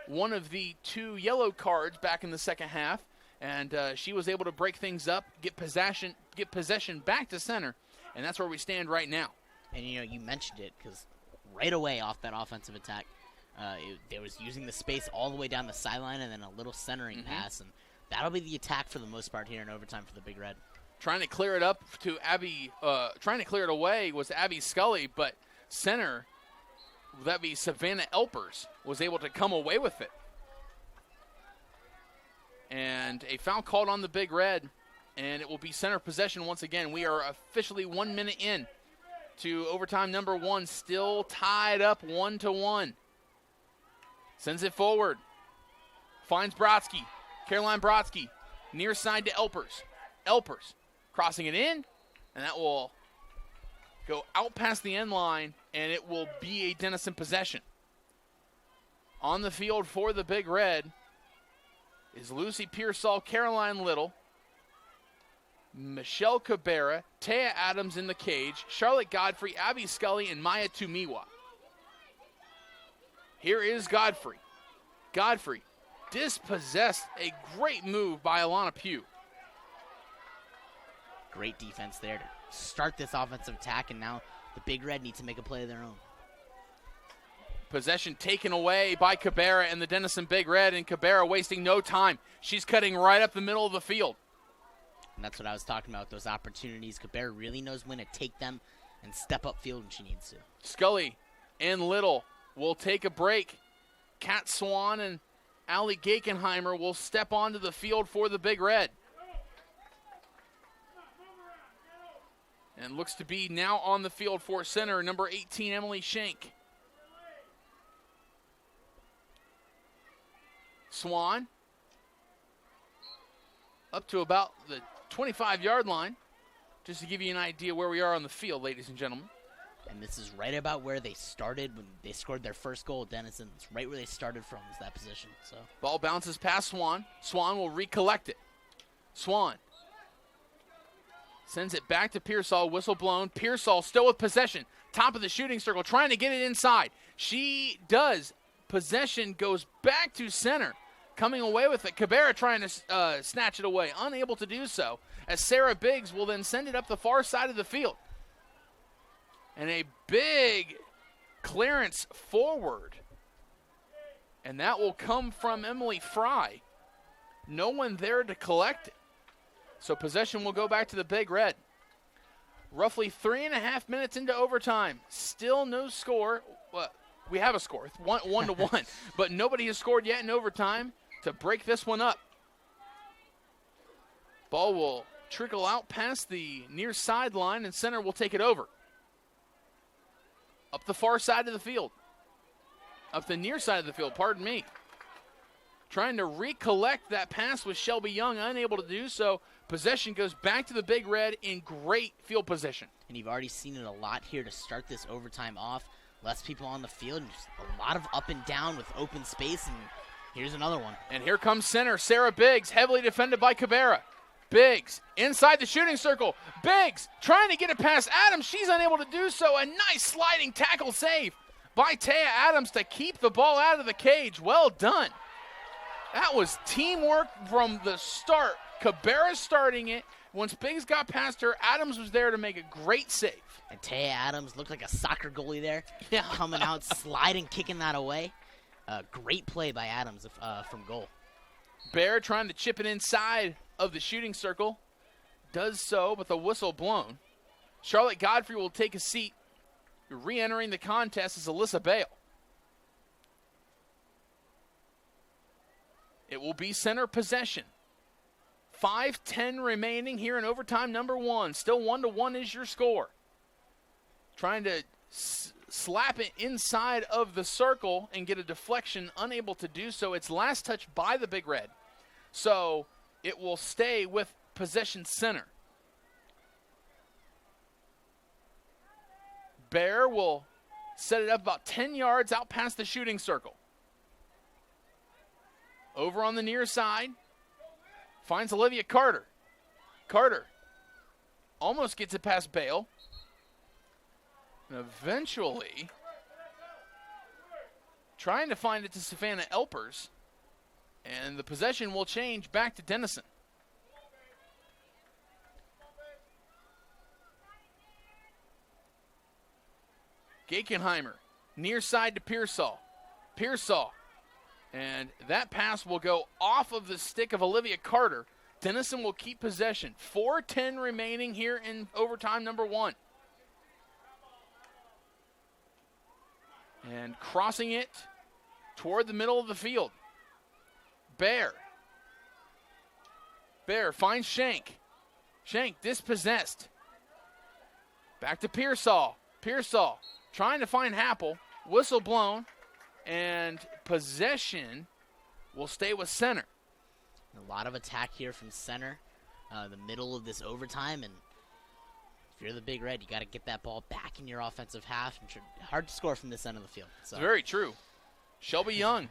One of the 2 yellow cards back in the second half. And she was able to break things up, get possession back to Center. And that's where we stand right now. And, you know, you mentioned it because right away off that offensive attack, they was using the space all the way down the sideline and then a little centering pass. And that'll be the attack for the most part here in overtime for the Big Red. Trying to clear it up to Abby, trying to clear it away was Abby Scully, but center, that be Savannah Elpers, was able to come away with it. And a foul called on the Big Red, and it will be center possession once again. We are officially 1 minute in to overtime number 1, still tied up 1-1. Sends it forward. Finds Brodsky. Caroline Brodsky. Near side to Elpers. Elpers crossing it in, and that will go out past the end line, and it will be a Denison possession. On the field for the Big Red is Lucy Pearsall, Caroline Little, Michelle Cabarrus, Taya Adams in the cage, Charlotte Godfrey, Abby Scully, and Maya Tumiwa. Here is Godfrey. Godfrey dispossessed. A great move by Alana Pugh. Great defense there to start this offensive attack, and now the Big Red need to make a play of their own. Possession taken away by Cabarrus and the Denison Big Red, and Cabarrus wasting no time. She's cutting right up the middle of the field. And that's what I was talking about, those opportunities. Cabarrus really knows when to take them and step up field when she needs to. Scully and Little will take a break. Kat Swan and Allie Gakenheimer will step onto the field for the Big Red. And looks to be now on the field for center, number 18, Emily Schenk. Swan up to about the 25-yard line, just to give you an idea where we are on the field, ladies and gentlemen. And this is right about where they started when they scored their first goal at Denison. It's right where they started from, is that position. So ball bounces past Swan. Swan will recollect it. Swan sends it back to Pearsall, whistle blown. Pearsall still with possession, top of the shooting circle, trying to get it inside. She does. Possession goes back to center, coming away with it. Cabarrus trying to snatch it away, unable to do so, as Sarah Biggs will then send it up the far side of the field. And a big clearance forward, and that will come from Emily Fry. No one there to collect it. So possession will go back to the Big Red. Roughly 3.5 minutes into overtime. Still no score. Well, we have a score, 1-1, but nobody has scored yet in overtime to break this one up. Ball will trickle out past the near sideline, and center will take it over. Up the far side of the field. Up the near side of the field, pardon me. Trying to recollect that pass with Shelby Young, unable to do so. Possession goes back to the Big Red in great field position. And you've already seen it a lot here to start this overtime off. Less people on the field, and just a lot of up and down with open space, and here's another one. And here comes center, Sarah Biggs, heavily defended by Cabarrus. Biggs inside the shooting circle. Biggs trying to get it past Adams. She's unable to do so. A nice sliding tackle save by Taya Adams to keep the ball out of the cage. Well done. That was teamwork from the start. Cabarrus starting it. Once Biggs got past her, Adams was there to make a great save. And Taya Adams looked like a soccer goalie there. Yeah. Coming out, sliding, kicking that away. Great play by Adams from goal. Bear trying to chip it inside of the shooting circle. Does so, but the whistle blown. Charlotte Godfrey will take a seat. Re-entering the contest is Alyssa Bale. It will be center possession. 5:10 remaining here in overtime number 1. Still 1-1 is your score. Trying to slap it inside of the circle and get a deflection, unable to do so. It's last touch by the Big Red. So it will stay with possession center. Bear will set it up about 10 yards out past the shooting circle. Over on the near side, finds Olivia Carter. Carter almost gets it past Bale. And eventually trying to find it to Savannah Elpers. And the possession will change back to Denison. Gakenheimer, near side to Pearsall. Pearsall. And that pass will go off of the stick of Olivia Carter, Denison will keep possession. 4:10 remaining here in overtime number 1. And crossing it toward the middle of the field. Bear finds Shank. Shank dispossessed. Back to Pearsall. Pearsall trying to find Happel. Whistle blown. And possession will stay with center. A lot of attack here from center, the middle of this overtime, and if you're the Big Red, you got to get that ball back in your offensive half. And hard to score from this end of the field. So. It's very true. Shelby Young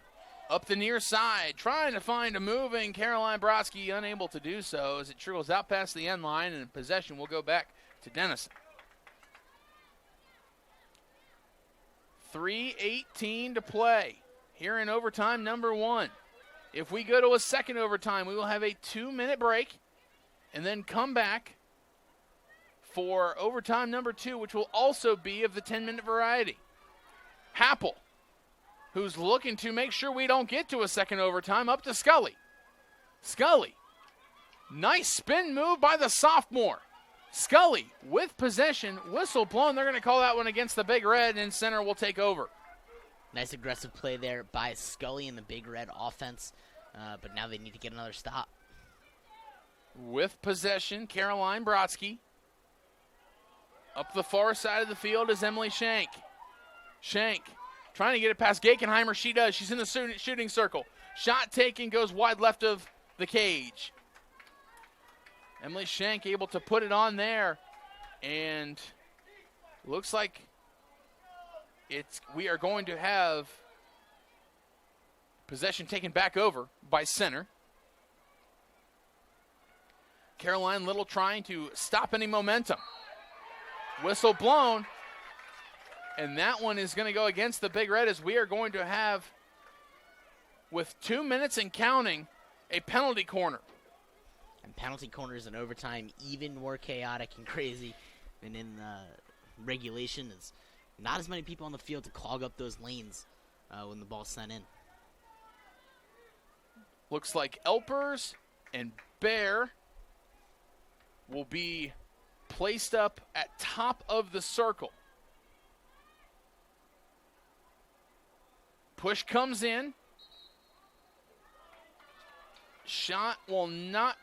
up the near side, trying to find a moving Caroline Brodsky, unable to do so as it trickles out past the end line, and possession will go back to Denison. 3:18 to play here in overtime number 1. If we go to a second overtime, we will have a 2-minute break and then come back for overtime number 2, which will also be of the 10-minute variety. Happel, who's looking to make sure we don't get to a second overtime, up to Scully. Scully, nice spin move by the sophomore. Scully with possession, whistle blown. They're going to call that one against the Big Red, and center will take over. Nice aggressive play there by Scully in the Big Red offense, but now they need to get another stop. With possession, Caroline Brodsky. Up the far side of the field is Emily Shank. Shank trying to get it past Gakenheimer. She does. She's in the shooting circle. Shot taken, goes wide left of the cage. Emily Shank able to put it on there, and looks like we are going to have possession taken back over by center. Caroline Little trying to stop any momentum. Whistle blown, and that one is going to go against the Big Red as we are going to have, with 2 minutes and counting, a penalty corner. And penalty corners in overtime even more chaotic and crazy than in regulation. Is not as many people on the field to clog up those lanes when the ball's sent in. Looks like Elpers and Bear will be placed up at top of the circle. Push comes in. Shot will not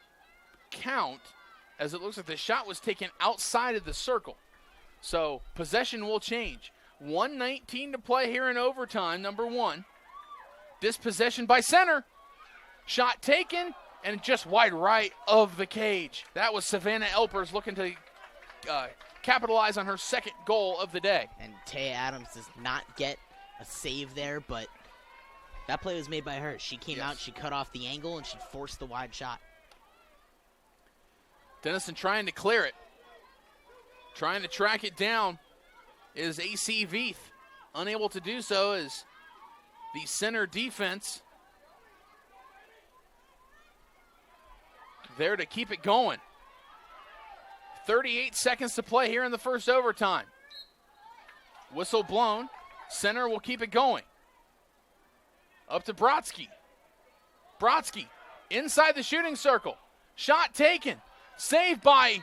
count, as it looks like the shot was taken outside of the circle. So possession will change. 1:19 to play here in overtime, number 1. Dispossession by center. Shot taken, and just wide right of the cage. That was Savannah Elpers looking to capitalize on her second goal of the day. And Taya Adams does not get a save there, but that play was made by her. She came out, she cut off the angle, and she forced the wide shot. Denison trying to clear it. Trying to track it down is AC Veith. Unable to do so as the center defense there to keep it going. 38 seconds to play here in the first overtime. Whistle blown. Center will keep it going. Up to Brodsky. Brodsky inside the shooting circle. Shot taken. Saved by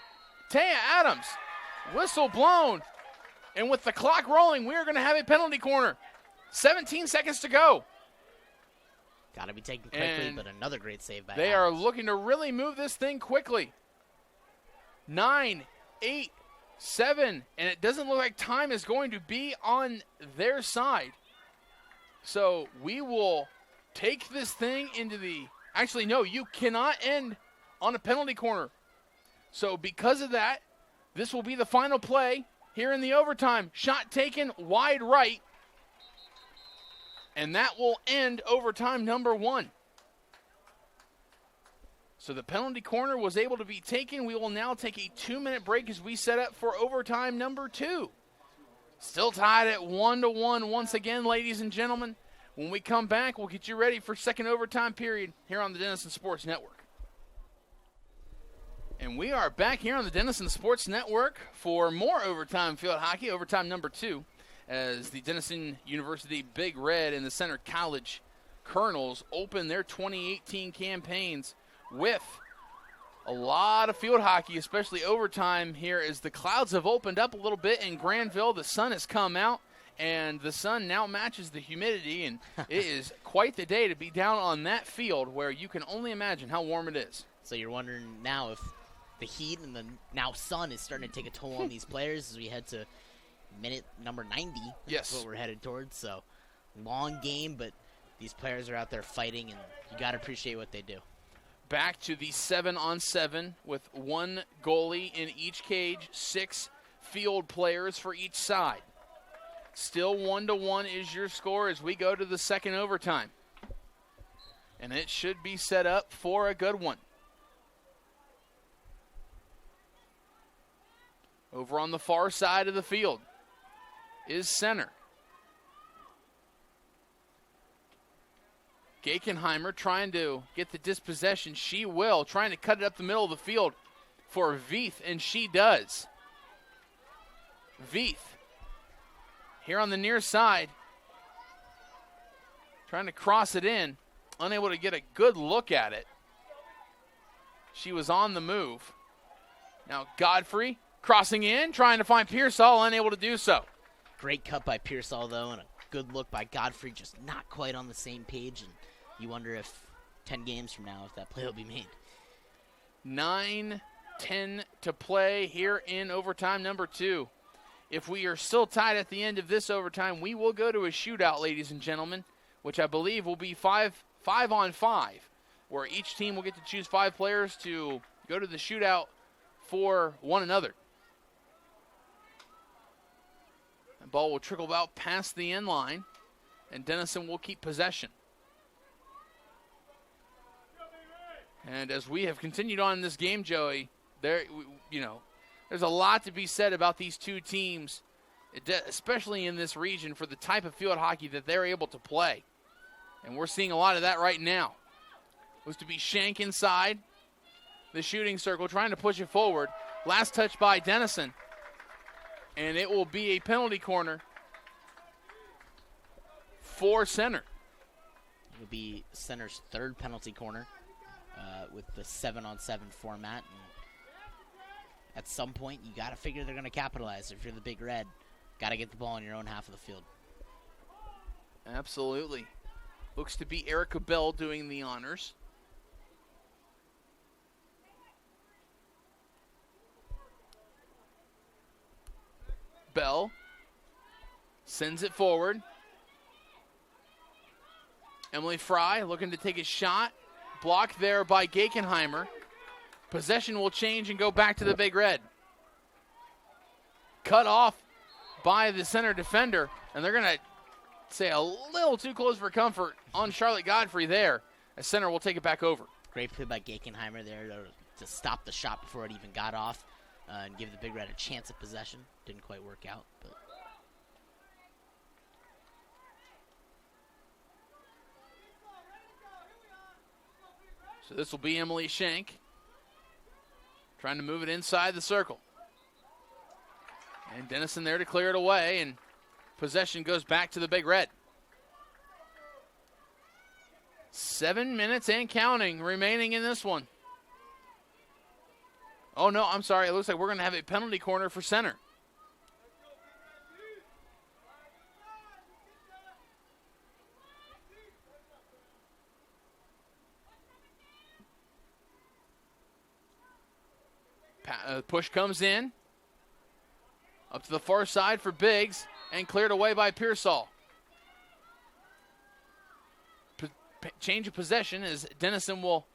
Taya Adams. Whistle blown. And with the clock rolling, we are going to have a penalty corner. 17 seconds to go. Got to be taken quickly, but another great save by They Adams. are looking to really move this thing quickly. 9, 8, 7, and it doesn't look like time is going to be on their side. So we will take this thing into the... Actually, no, you cannot end on a penalty corner. So because of that, this will be the final play here in the overtime. Shot taken wide right. And that will end overtime number 1. So the penalty corner was able to be taken. We will now take a 2-minute break as we set up for overtime number 2. Still tied at 1-1 once again, ladies and gentlemen. When we come back, we'll get you ready for second overtime period here on the Denison Sports Network. And we are back here on the Denison Sports Network for more overtime field hockey, overtime number 2, as the Denison University Big Red and the Center College Colonels open their 2018 campaigns with A lot of field hockey, especially overtime here, as the clouds have opened up a little bit in Granville. The sun has come out, and the sun now matches the humidity, and it is quite the day to be down on that field where you can only imagine how warm it is. So you're wondering now if the heat and the now sun is starting to take a toll on these players as we head to minute number 90. Yes. That's what we're headed towards. So long game, but these players are out there fighting, and you got to appreciate what they do. Back to the 7-on-7 with one goalie in each cage, 6 field players for each side. Still 1-1 is your score as we go to the second overtime. And it should be set up for a good one. Over on the far side of the field is center. Gakenheimer trying to get the dispossession. She will. Trying to cut it up the middle of the field for Veith, and she does. Veith here on the near side. Trying to cross it in. Unable to get a good look at it. She was on the move. Now Godfrey crossing in, trying to find Pearsall, unable to do so. Great cut by Pearsall, though, and a good look by Godfrey, just not quite on the same page, and you wonder if 10 games from now if that play will be made. 9:10 to play here in overtime number 2. If we are still tied at the end of this overtime, we will go to a shootout, ladies and gentlemen, which I believe will be 5-on-5, where each team will get to choose 5 players to go to the shootout for one another. The ball will trickle out past the end line, and Denison will keep possession. And as we have continued on in this game, Joey, there's a lot to be said about these two teams, especially in this region, for the type of field hockey that they're able to play. And we're seeing a lot of that right now. Was to be Shank inside the shooting circle, trying to push it forward. Last touch by Denison. And it will be a penalty corner for center. It'll be center's third penalty corner with the 7-on-7 format. And at some point, you got to figure they're going to capitalize. If you're the Big Red, got to get the ball in your own half of the field. Absolutely. Looks to be Erica Bell doing the honors. Bell sends it forward. Emily Fry looking to take a shot. Blocked there by Gakenheimer. Possession will change and go back to the Big Red. Cut off by the center defender, and they're going to say a little too close for comfort on Charlotte Godfrey there. A center will take it back over. Great play by Gakenheimer there to stop the shot before it even got off and give the Big Red a chance at possession. Didn't quite work out, but so this will be Emily Shank trying to move it inside the circle. And Denison there to clear it away, and possession goes back to the Big Red. 7 minutes and counting remaining in this one. Oh, no, I'm sorry. It looks like we're going to have a penalty corner for center. Push comes in. Up to the far side for Biggs, and cleared away by Pearsall. Change of possession as Denison will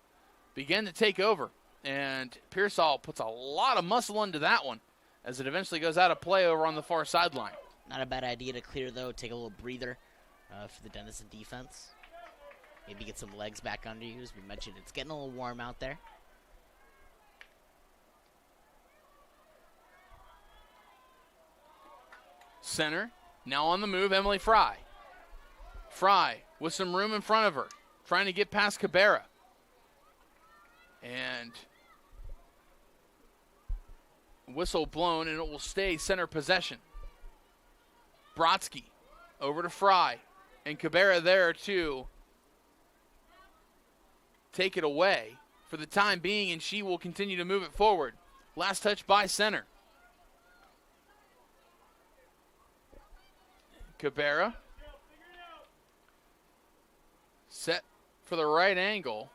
begin to take over. And Pearsall puts a lot of muscle into that one as it eventually goes out of play over on the far sideline. Not a bad idea to clear, though. Take a little breather for the Denison defense. Maybe get some legs back under you. As we mentioned, it's getting a little warm out there. Center, now on the move, Emily Fry. Fry with some room in front of her, trying to get past Cabarrus. And whistle blown, and it will stay center possession. Brodsky over to Fry, and Cabarrus there to take it away for the time being, and she will continue to move it forward. Last touch by center. Cabarrus. Set for the right angle.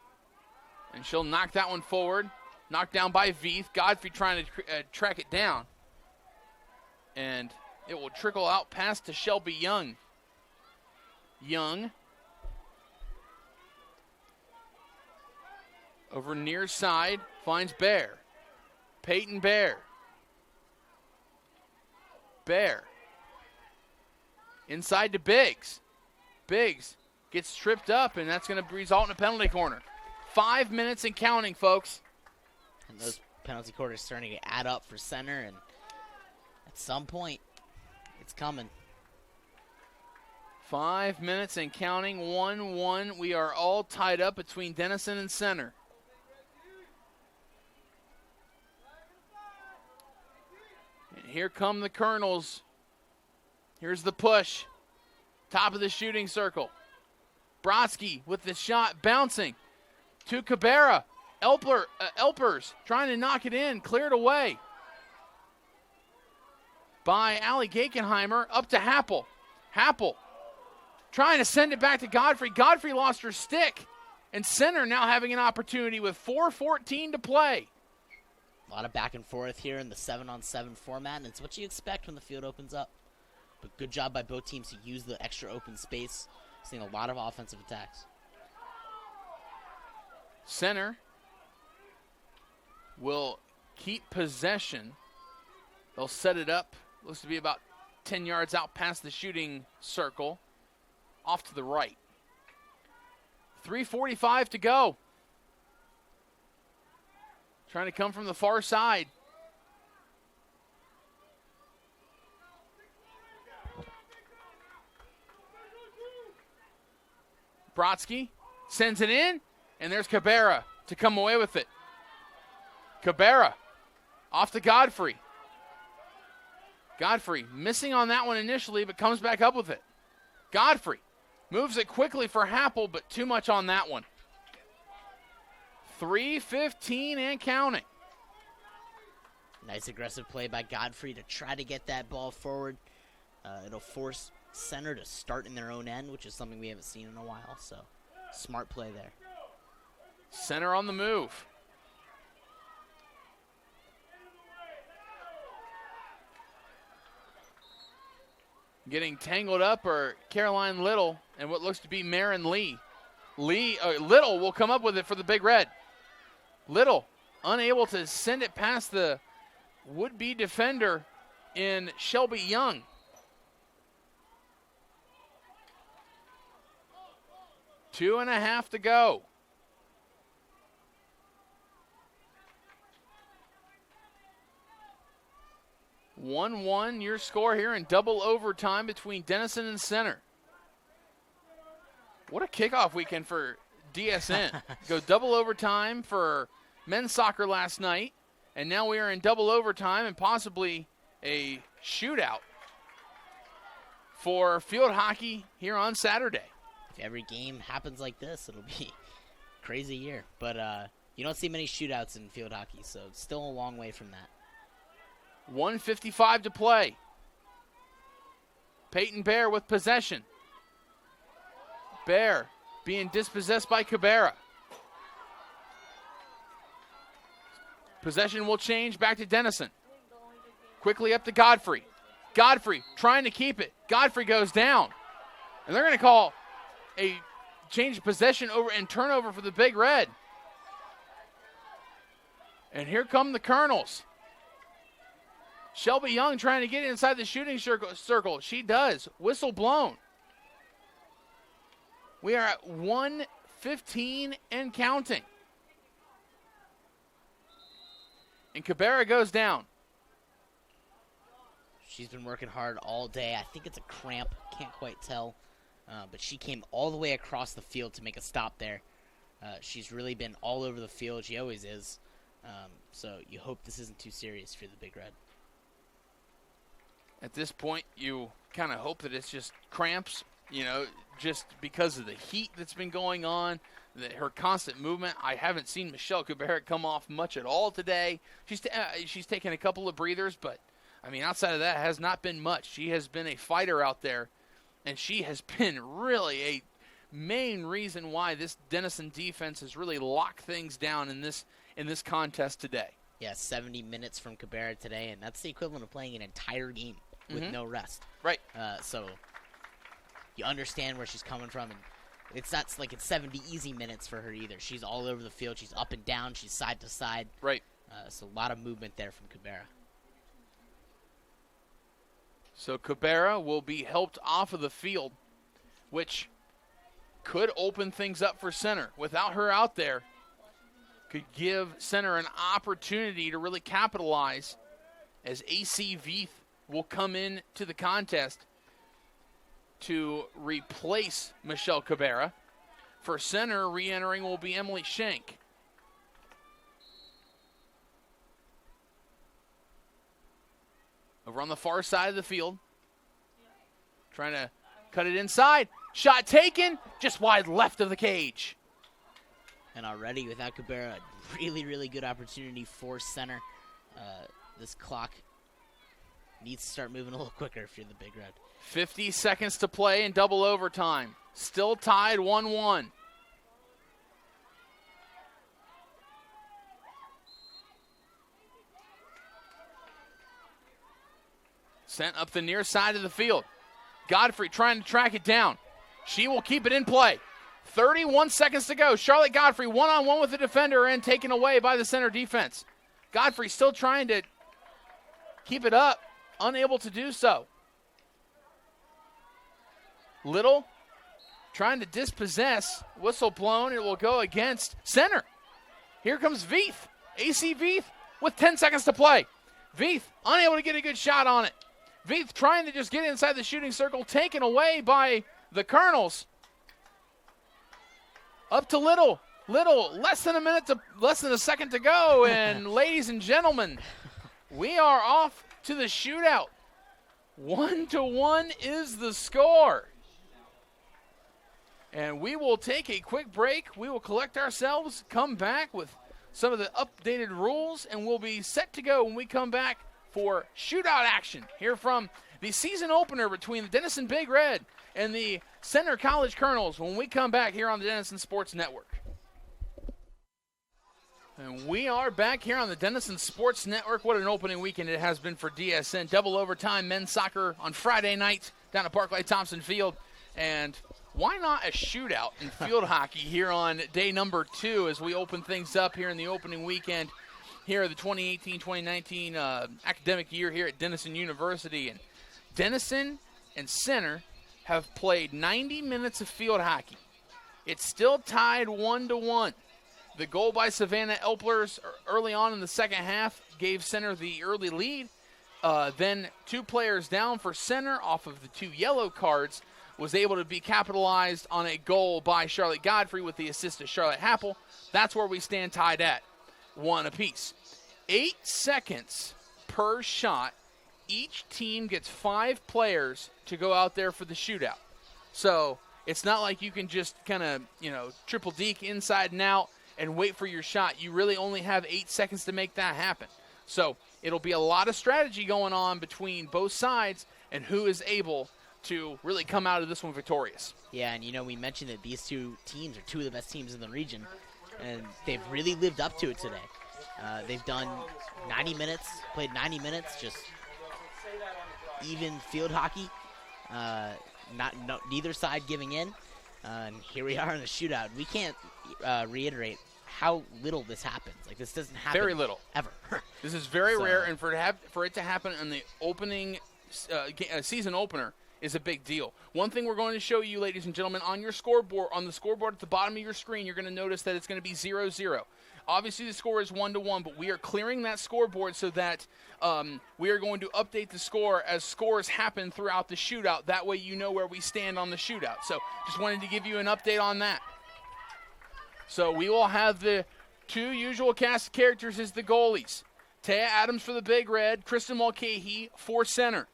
And she'll knock that one forward. Knocked down by Veith. Godfrey trying to track it down. And it will trickle out past to Shelby Young. Young. Over near side. Finds Bear. Peyton Bear. Bear. Inside to Biggs. Biggs gets tripped up, and that's going to result in a penalty corner. 5 minutes and counting, folks. And those penalty corners starting to add up for center, and at some point, it's coming. 5 minutes and counting, 1-1. We are all tied up between Denison and center. And here come the Colonels. Here's the push. Top of the shooting circle. Brodsky with the shot bouncing to Cabarrus. Elpers trying to knock it in. Cleared away by Allie Gakenheimer. Up to Happel. Happel trying to send it back to Godfrey. Godfrey lost her stick. And center now having an opportunity with 4:14 to play. A lot of back and forth here in the 7-on-7 format, and it's what you expect when the field opens up. But good job by both teams to use the extra open space. Seeing a lot of offensive attacks. Center will keep possession. They'll set it up. Looks to be about 10 yards out past the shooting circle. Off to the right. 3:45 to go. Trying to come from the far side. Brodsky sends it in, and there's Cabarrus to come away with it. Cabarrus off to Godfrey. Godfrey missing on that one initially, but comes back up with it. Godfrey moves it quickly for Happel, but too much on that one. 3:15 and counting. Nice aggressive play by Godfrey to try to get that ball forward. It'll force center to start in their own end, which is something we haven't seen in a while. So, smart play there. Center on the move. Getting tangled up are Caroline Little and what looks to be Marin Lee. Little will come up with it for the Big Red. Little unable to send it past the would-be defender in Shelby Young. Two and a half to go. One, your score here in double overtime between Denison and center. What a kickoff weekend for DSN. Go double overtime for men's soccer last night, and now we are in double overtime and possibly a shootout for field hockey here on Saturday. If every game happens like this, it'll be a crazy year. But you don't see many shootouts in field hockey, so it's still a long way from that. 1:55 to play. Peyton Bear with possession. Bear being dispossessed by Cabarrus. Possession will change back to Denison. Quickly up to Godfrey. Godfrey trying to keep it. Godfrey goes down. And they're going to call a change of possession over and turnover for the Big Red. And here come the Colonels. Shelby Young trying to get inside the shooting circle. She does. Whistle blown. We are at 1:15 and counting. And Cabarrus goes down. She's been working hard all day. I think it's a cramp. Can't quite tell. But she came all the way across the field to make a stop there. She's really been all over the field. She always is. So you hope this isn't too serious for the Big Red. At this point, you kind of hope that it's just cramps just because of the heat that's been going on, her constant movement. I haven't seen Michelle Cabarrus come off much at all today. She's taken a couple of breathers, but, outside of that, has not been much. She has been a fighter out there, and she has been really a main reason why this Denison defense has really locked things down in this contest today. Yeah, 70 minutes from Cabarrus today, and that's the equivalent of playing an entire game with no rest. Right. So you understand where she's coming from, and it's not like it's 70 easy minutes for her either. She's all over the field. She's up and down. She's side to side. Right. So a lot of movement there from Cabarrus. So Cabarrus will be helped off of the field, which could open things up for center. Without her out there, could give center an opportunity to really capitalize, as AC Veith will come in to the contest to replace Michelle Cabarrus. For center, re-entering will be Emily Schenk. Over on the far side of the field, trying to cut it inside. Shot taken, just wide left of the cage. And already, without Cabarrus, a really, really good opportunity for center. This clock needs to start moving a little quicker if you're the Big Red. 50 seconds to play in double overtime. Still tied 1-1. Sent up the near side of the field. Godfrey trying to track it down. She will keep it in play. 31 seconds to go. Charlotte Godfrey one-on-one with the defender and taken away by the center defense. Godfrey still trying to keep it up, unable to do so. Little trying to dispossess. Whistle blown. It will go against center. Here comes Veith. AC Veith with 10 seconds to play. Veith unable to get a good shot on it. Veith trying to just get inside the shooting circle, taken away by the Colonels. Up to Little. Little, less than a second to go. And ladies and gentlemen, we are off to the shootout. 1-1 is the score. And we will take a quick break. We will collect ourselves, come back with some of the updated rules, and we'll be set to go when we come back for shootout action here from the season opener between the Denison Big Red and the Center College Colonels when we come back here on the Denison Sports Network. And we are back here on the Denison Sports Network. What an opening weekend it has been for DSN. Double overtime men's soccer on Friday night down at Barclay Thompson Field. And why not a shootout in field hockey here on day number 2 as we open things up here in the opening weekend here the 2018-2019 academic year here at Denison University. And Denison and Center have played 90 minutes of field hockey. It's still tied 1-1. The goal by Savannah Elplers early on in the second half gave Center the early lead. Then 2 players down for Center off of the 2 yellow cards was able to be capitalized on a goal by Charlotte Godfrey with the assist of Charlotte Happel. That's where we stand tied at 1 apiece. 8 seconds per shot. Each team gets 5 players to go out there for the shootout. So it's not like you can just kind of, triple deke inside and out and wait for your shot. You really only have 8 seconds to make that happen. So it'll be a lot of strategy going on between both sides and who is able to really come out of this one victorious. Yeah, and we mentioned that these 2 teams are 2 of the best teams in the region, and they've really lived up to it today. They've done 90 minutes, played 90 minutes, just even field hockey, neither side giving in, and here we are in the shootout. We can't reiterate how little this happens. Like, this doesn't happen very little ever. This is very rare, and for it to happen in the opening season opener is a big deal. One thing we're going to show you, ladies and gentlemen, on your scoreboard, on the scoreboard at the bottom of your screen, you're going to notice that it's going to be 0-0. Obviously, the score is 1-1, but we are clearing that scoreboard so that we are going to update the score as scores happen throughout the shootout. That way you know where we stand on the shootout. So just wanted to give you an update on that. So we will have the 2 usual cast of characters as the goalies. Taya Adams for the Big Red, Kristen Mulcahy for center.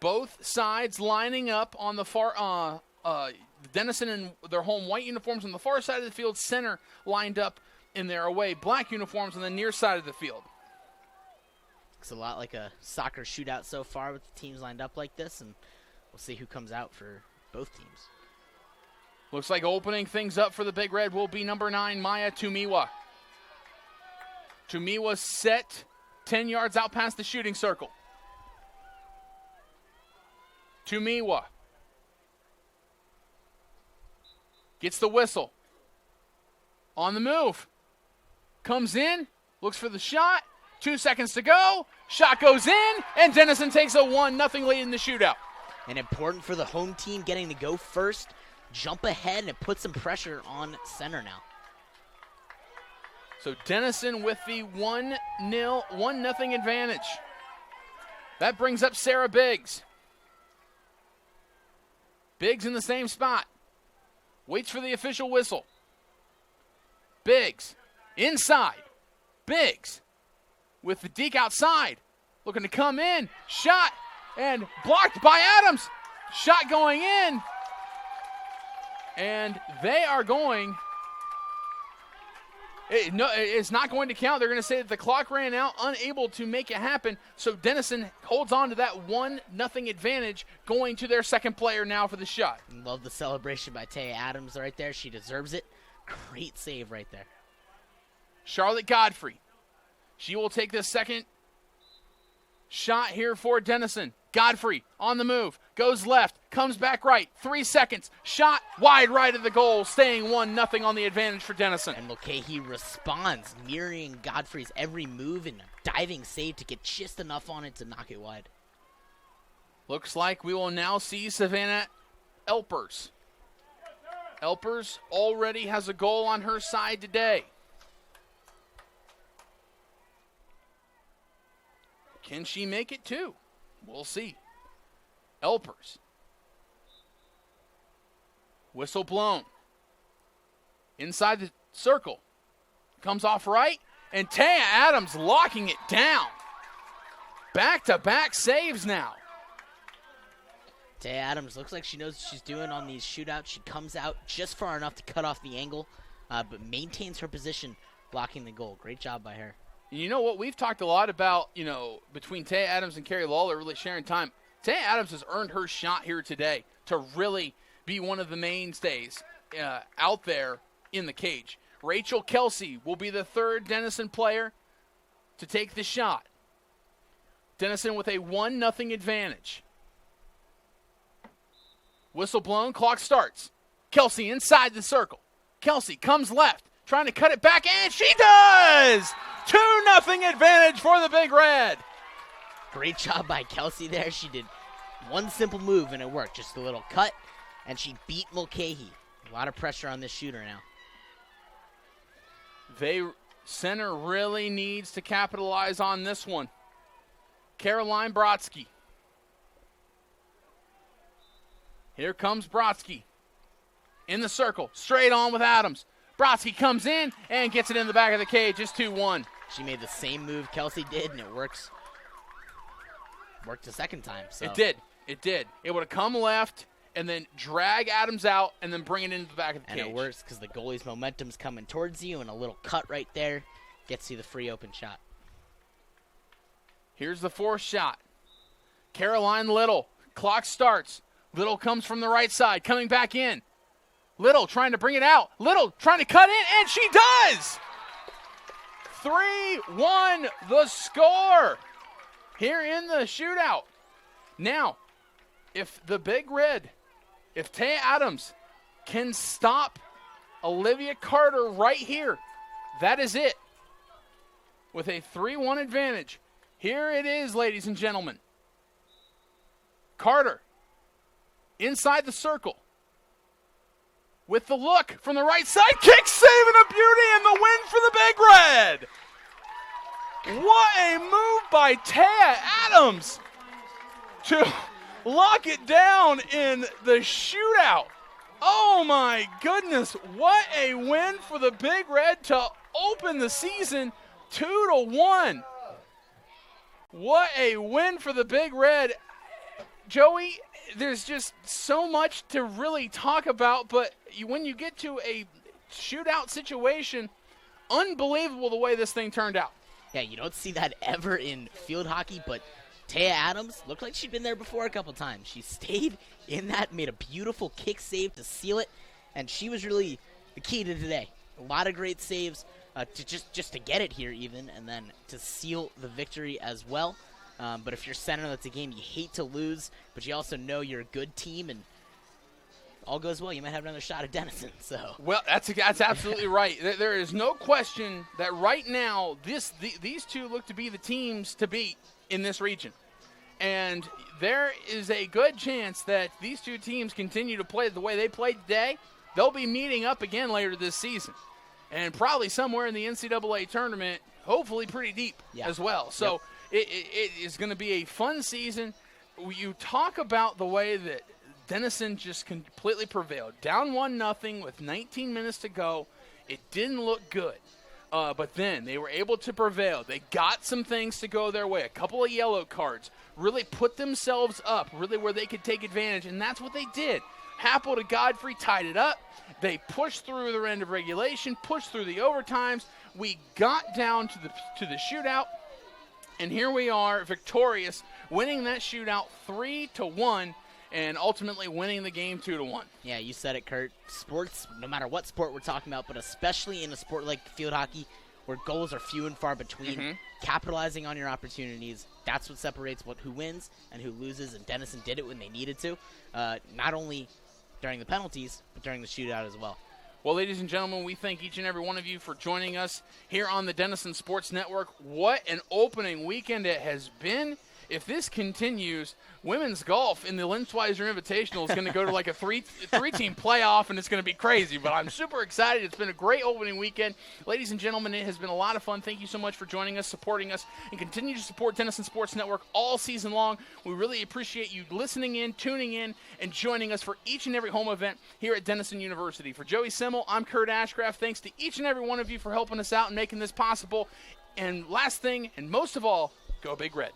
Both sides lining up on the far, Denison in their home white uniforms on the far side of the field, center lined up in their away black uniforms on the near side of the field. Looks a lot like a soccer shootout so far with the teams lined up like this, and we'll see who comes out for both teams. Looks like opening things up for the Big Red will be number 9, Maya Tumiwa. Tumiwa set 10 yards out past the shooting circle. Tumiwa gets the whistle. On the move. Comes in, looks for the shot. 2 seconds to go. Shot goes in, and Denison takes a 1-0 lead in the shootout. And important for the home team getting to go first, jump ahead, and it puts some pressure on center now. So Denison with the 1-0 advantage. That brings up Sarah Biggs. Biggs in the same spot. Waits for the official whistle. Biggs inside. Biggs with the deke outside. Looking to come in. Shot and blocked by Adams. Shot going in. And they are going. It's not going to count. They're going to say that the clock ran out, unable to make it happen. So Denison holds on to that 1-0 advantage, going to their second player now for the shot. Love the celebration by Taya Adams right there. She deserves it. Great save right there. Charlotte Godfrey. She will take the second shot here for Denison. Godfrey on the move, goes left, comes back right, 3 seconds, shot wide right of the goal, staying 1-0 on the advantage for Denison. And Mulcahy responds, mirroring Godfrey's every move and a diving save to get just enough on it to knock it wide. Looks like we will now see Savannah Elpers. Elpers already has a goal on her side today. Can she make it too? We'll see. Elpers. Whistle blown. Inside the circle. Comes off right. And Taya Adams locking it down. Back-to-back saves now. Taya Adams looks like she knows what she's doing on these shootouts. She comes out just far enough to cut off the angle, but maintains her position, blocking the goal. Great job by her. You know what? We've talked a lot about, between Taya Adams and Carrie Lawler really sharing time. Taya Adams has earned her shot here today to really be one of the mainstays out there in the cage. Rachel Kelsey will be the third Denison player to take the shot. Denison with a 1-0 advantage. Whistle blown, clock starts. Kelsey inside the circle. Kelsey comes left, trying to cut it back, and she does! 2-0 advantage for the Big Red. Great job by Kelsey there. She did one simple move and it worked. Just a little cut, and she beat Mulcahy. A lot of pressure on this shooter now. Center really needs to capitalize on this one. Caroline Brodsky. Here comes Brodsky. In the circle, straight on with Adams. Brodsky comes in and gets it in the back of the cage. It's 2-1. She made the same move Kelsey did, and it works. Worked the second time. So. It did. It would have come left and then drag Adams out and then bring it into the back of the cage. And it works because the goalie's momentum's coming towards you, and a little cut right there gets you the free open shot. Here's the fourth shot. Caroline Little. Clock starts. Little comes from the right side, coming back in. Little trying to bring it out. Little trying to cut in, and she does! 3-1 the score here in the shootout. Now, if the Big Red, if Taya Adams can stop Olivia Carter right here, that is it. With a 3-1 advantage. Here it is, ladies and gentlemen. Carter inside the circle. With the look from the right side, kick saving a beauty and the win for the Big Red. What a move by Taya Adams to lock it down in the shootout. Oh my goodness, what a win for the Big Red to open the season 2-1. What a win for the Big Red. Joey, there's just so much to really talk about, but when you get to a shootout situation, unbelievable the way this thing turned out. Yeah, you don't see that ever in field hockey, but Taya Adams looked like she'd been there before a couple times. She stayed in that, made a beautiful kick save to seal it, and she was really the key to today. A lot of great saves to just to get it here even, and then to seal the victory as well. But if you're center, that's a game you hate to lose, but you also know you're a good team, and all goes well, you might have another shot at Denison. So well, that's absolutely right. There is no question that right now these two look to be the teams to beat in this region, and there is a good chance that these two teams continue to play the way they played today. They'll be meeting up again later this season, and probably somewhere in the NCAA tournament, hopefully pretty deep as well. So it is going to be a fun season. You talk about the way that Denison just completely prevailed. Down 1-0 with 19 minutes to go. It didn't look good. But then they were able to prevail. They got some things to go their way. A couple of yellow cards. Really put themselves up, really where they could take advantage, and that's what they did. Happel to Godfrey tied it up. They pushed through the end of regulation, pushed through the overtimes. We got down to the shootout, and here we are, victorious, winning that shootout 3-1. And ultimately winning the game 2-1. Yeah, you said it, Curt. Sports, no matter what sport we're talking about, but especially in a sport like field hockey, where goals are few and far between, capitalizing on your opportunities, that's what separates who wins and who loses, and Denison did it when they needed to, not only during the penalties, but during the shootout as well. Well, ladies and gentlemen, we thank each and every one of you for joining us here on the Denison Sports Network. What an opening weekend it has been. If this continues, women's golf in the Lensweiser Invitational is going to go to like a three-team playoff, and it's going to be crazy. But I'm super excited. It's been a great opening weekend. Ladies and gentlemen, it has been a lot of fun. Thank you so much for joining us, supporting us, and continue to support Denison Sports Network all season long. We really appreciate you listening in, tuning in, and joining us for each and every home event here at Denison University. For Joey Semel, I'm Curt Ashcraft. Thanks to each and every one of you for helping us out and making this possible. And last thing, and most of all, go Big Red.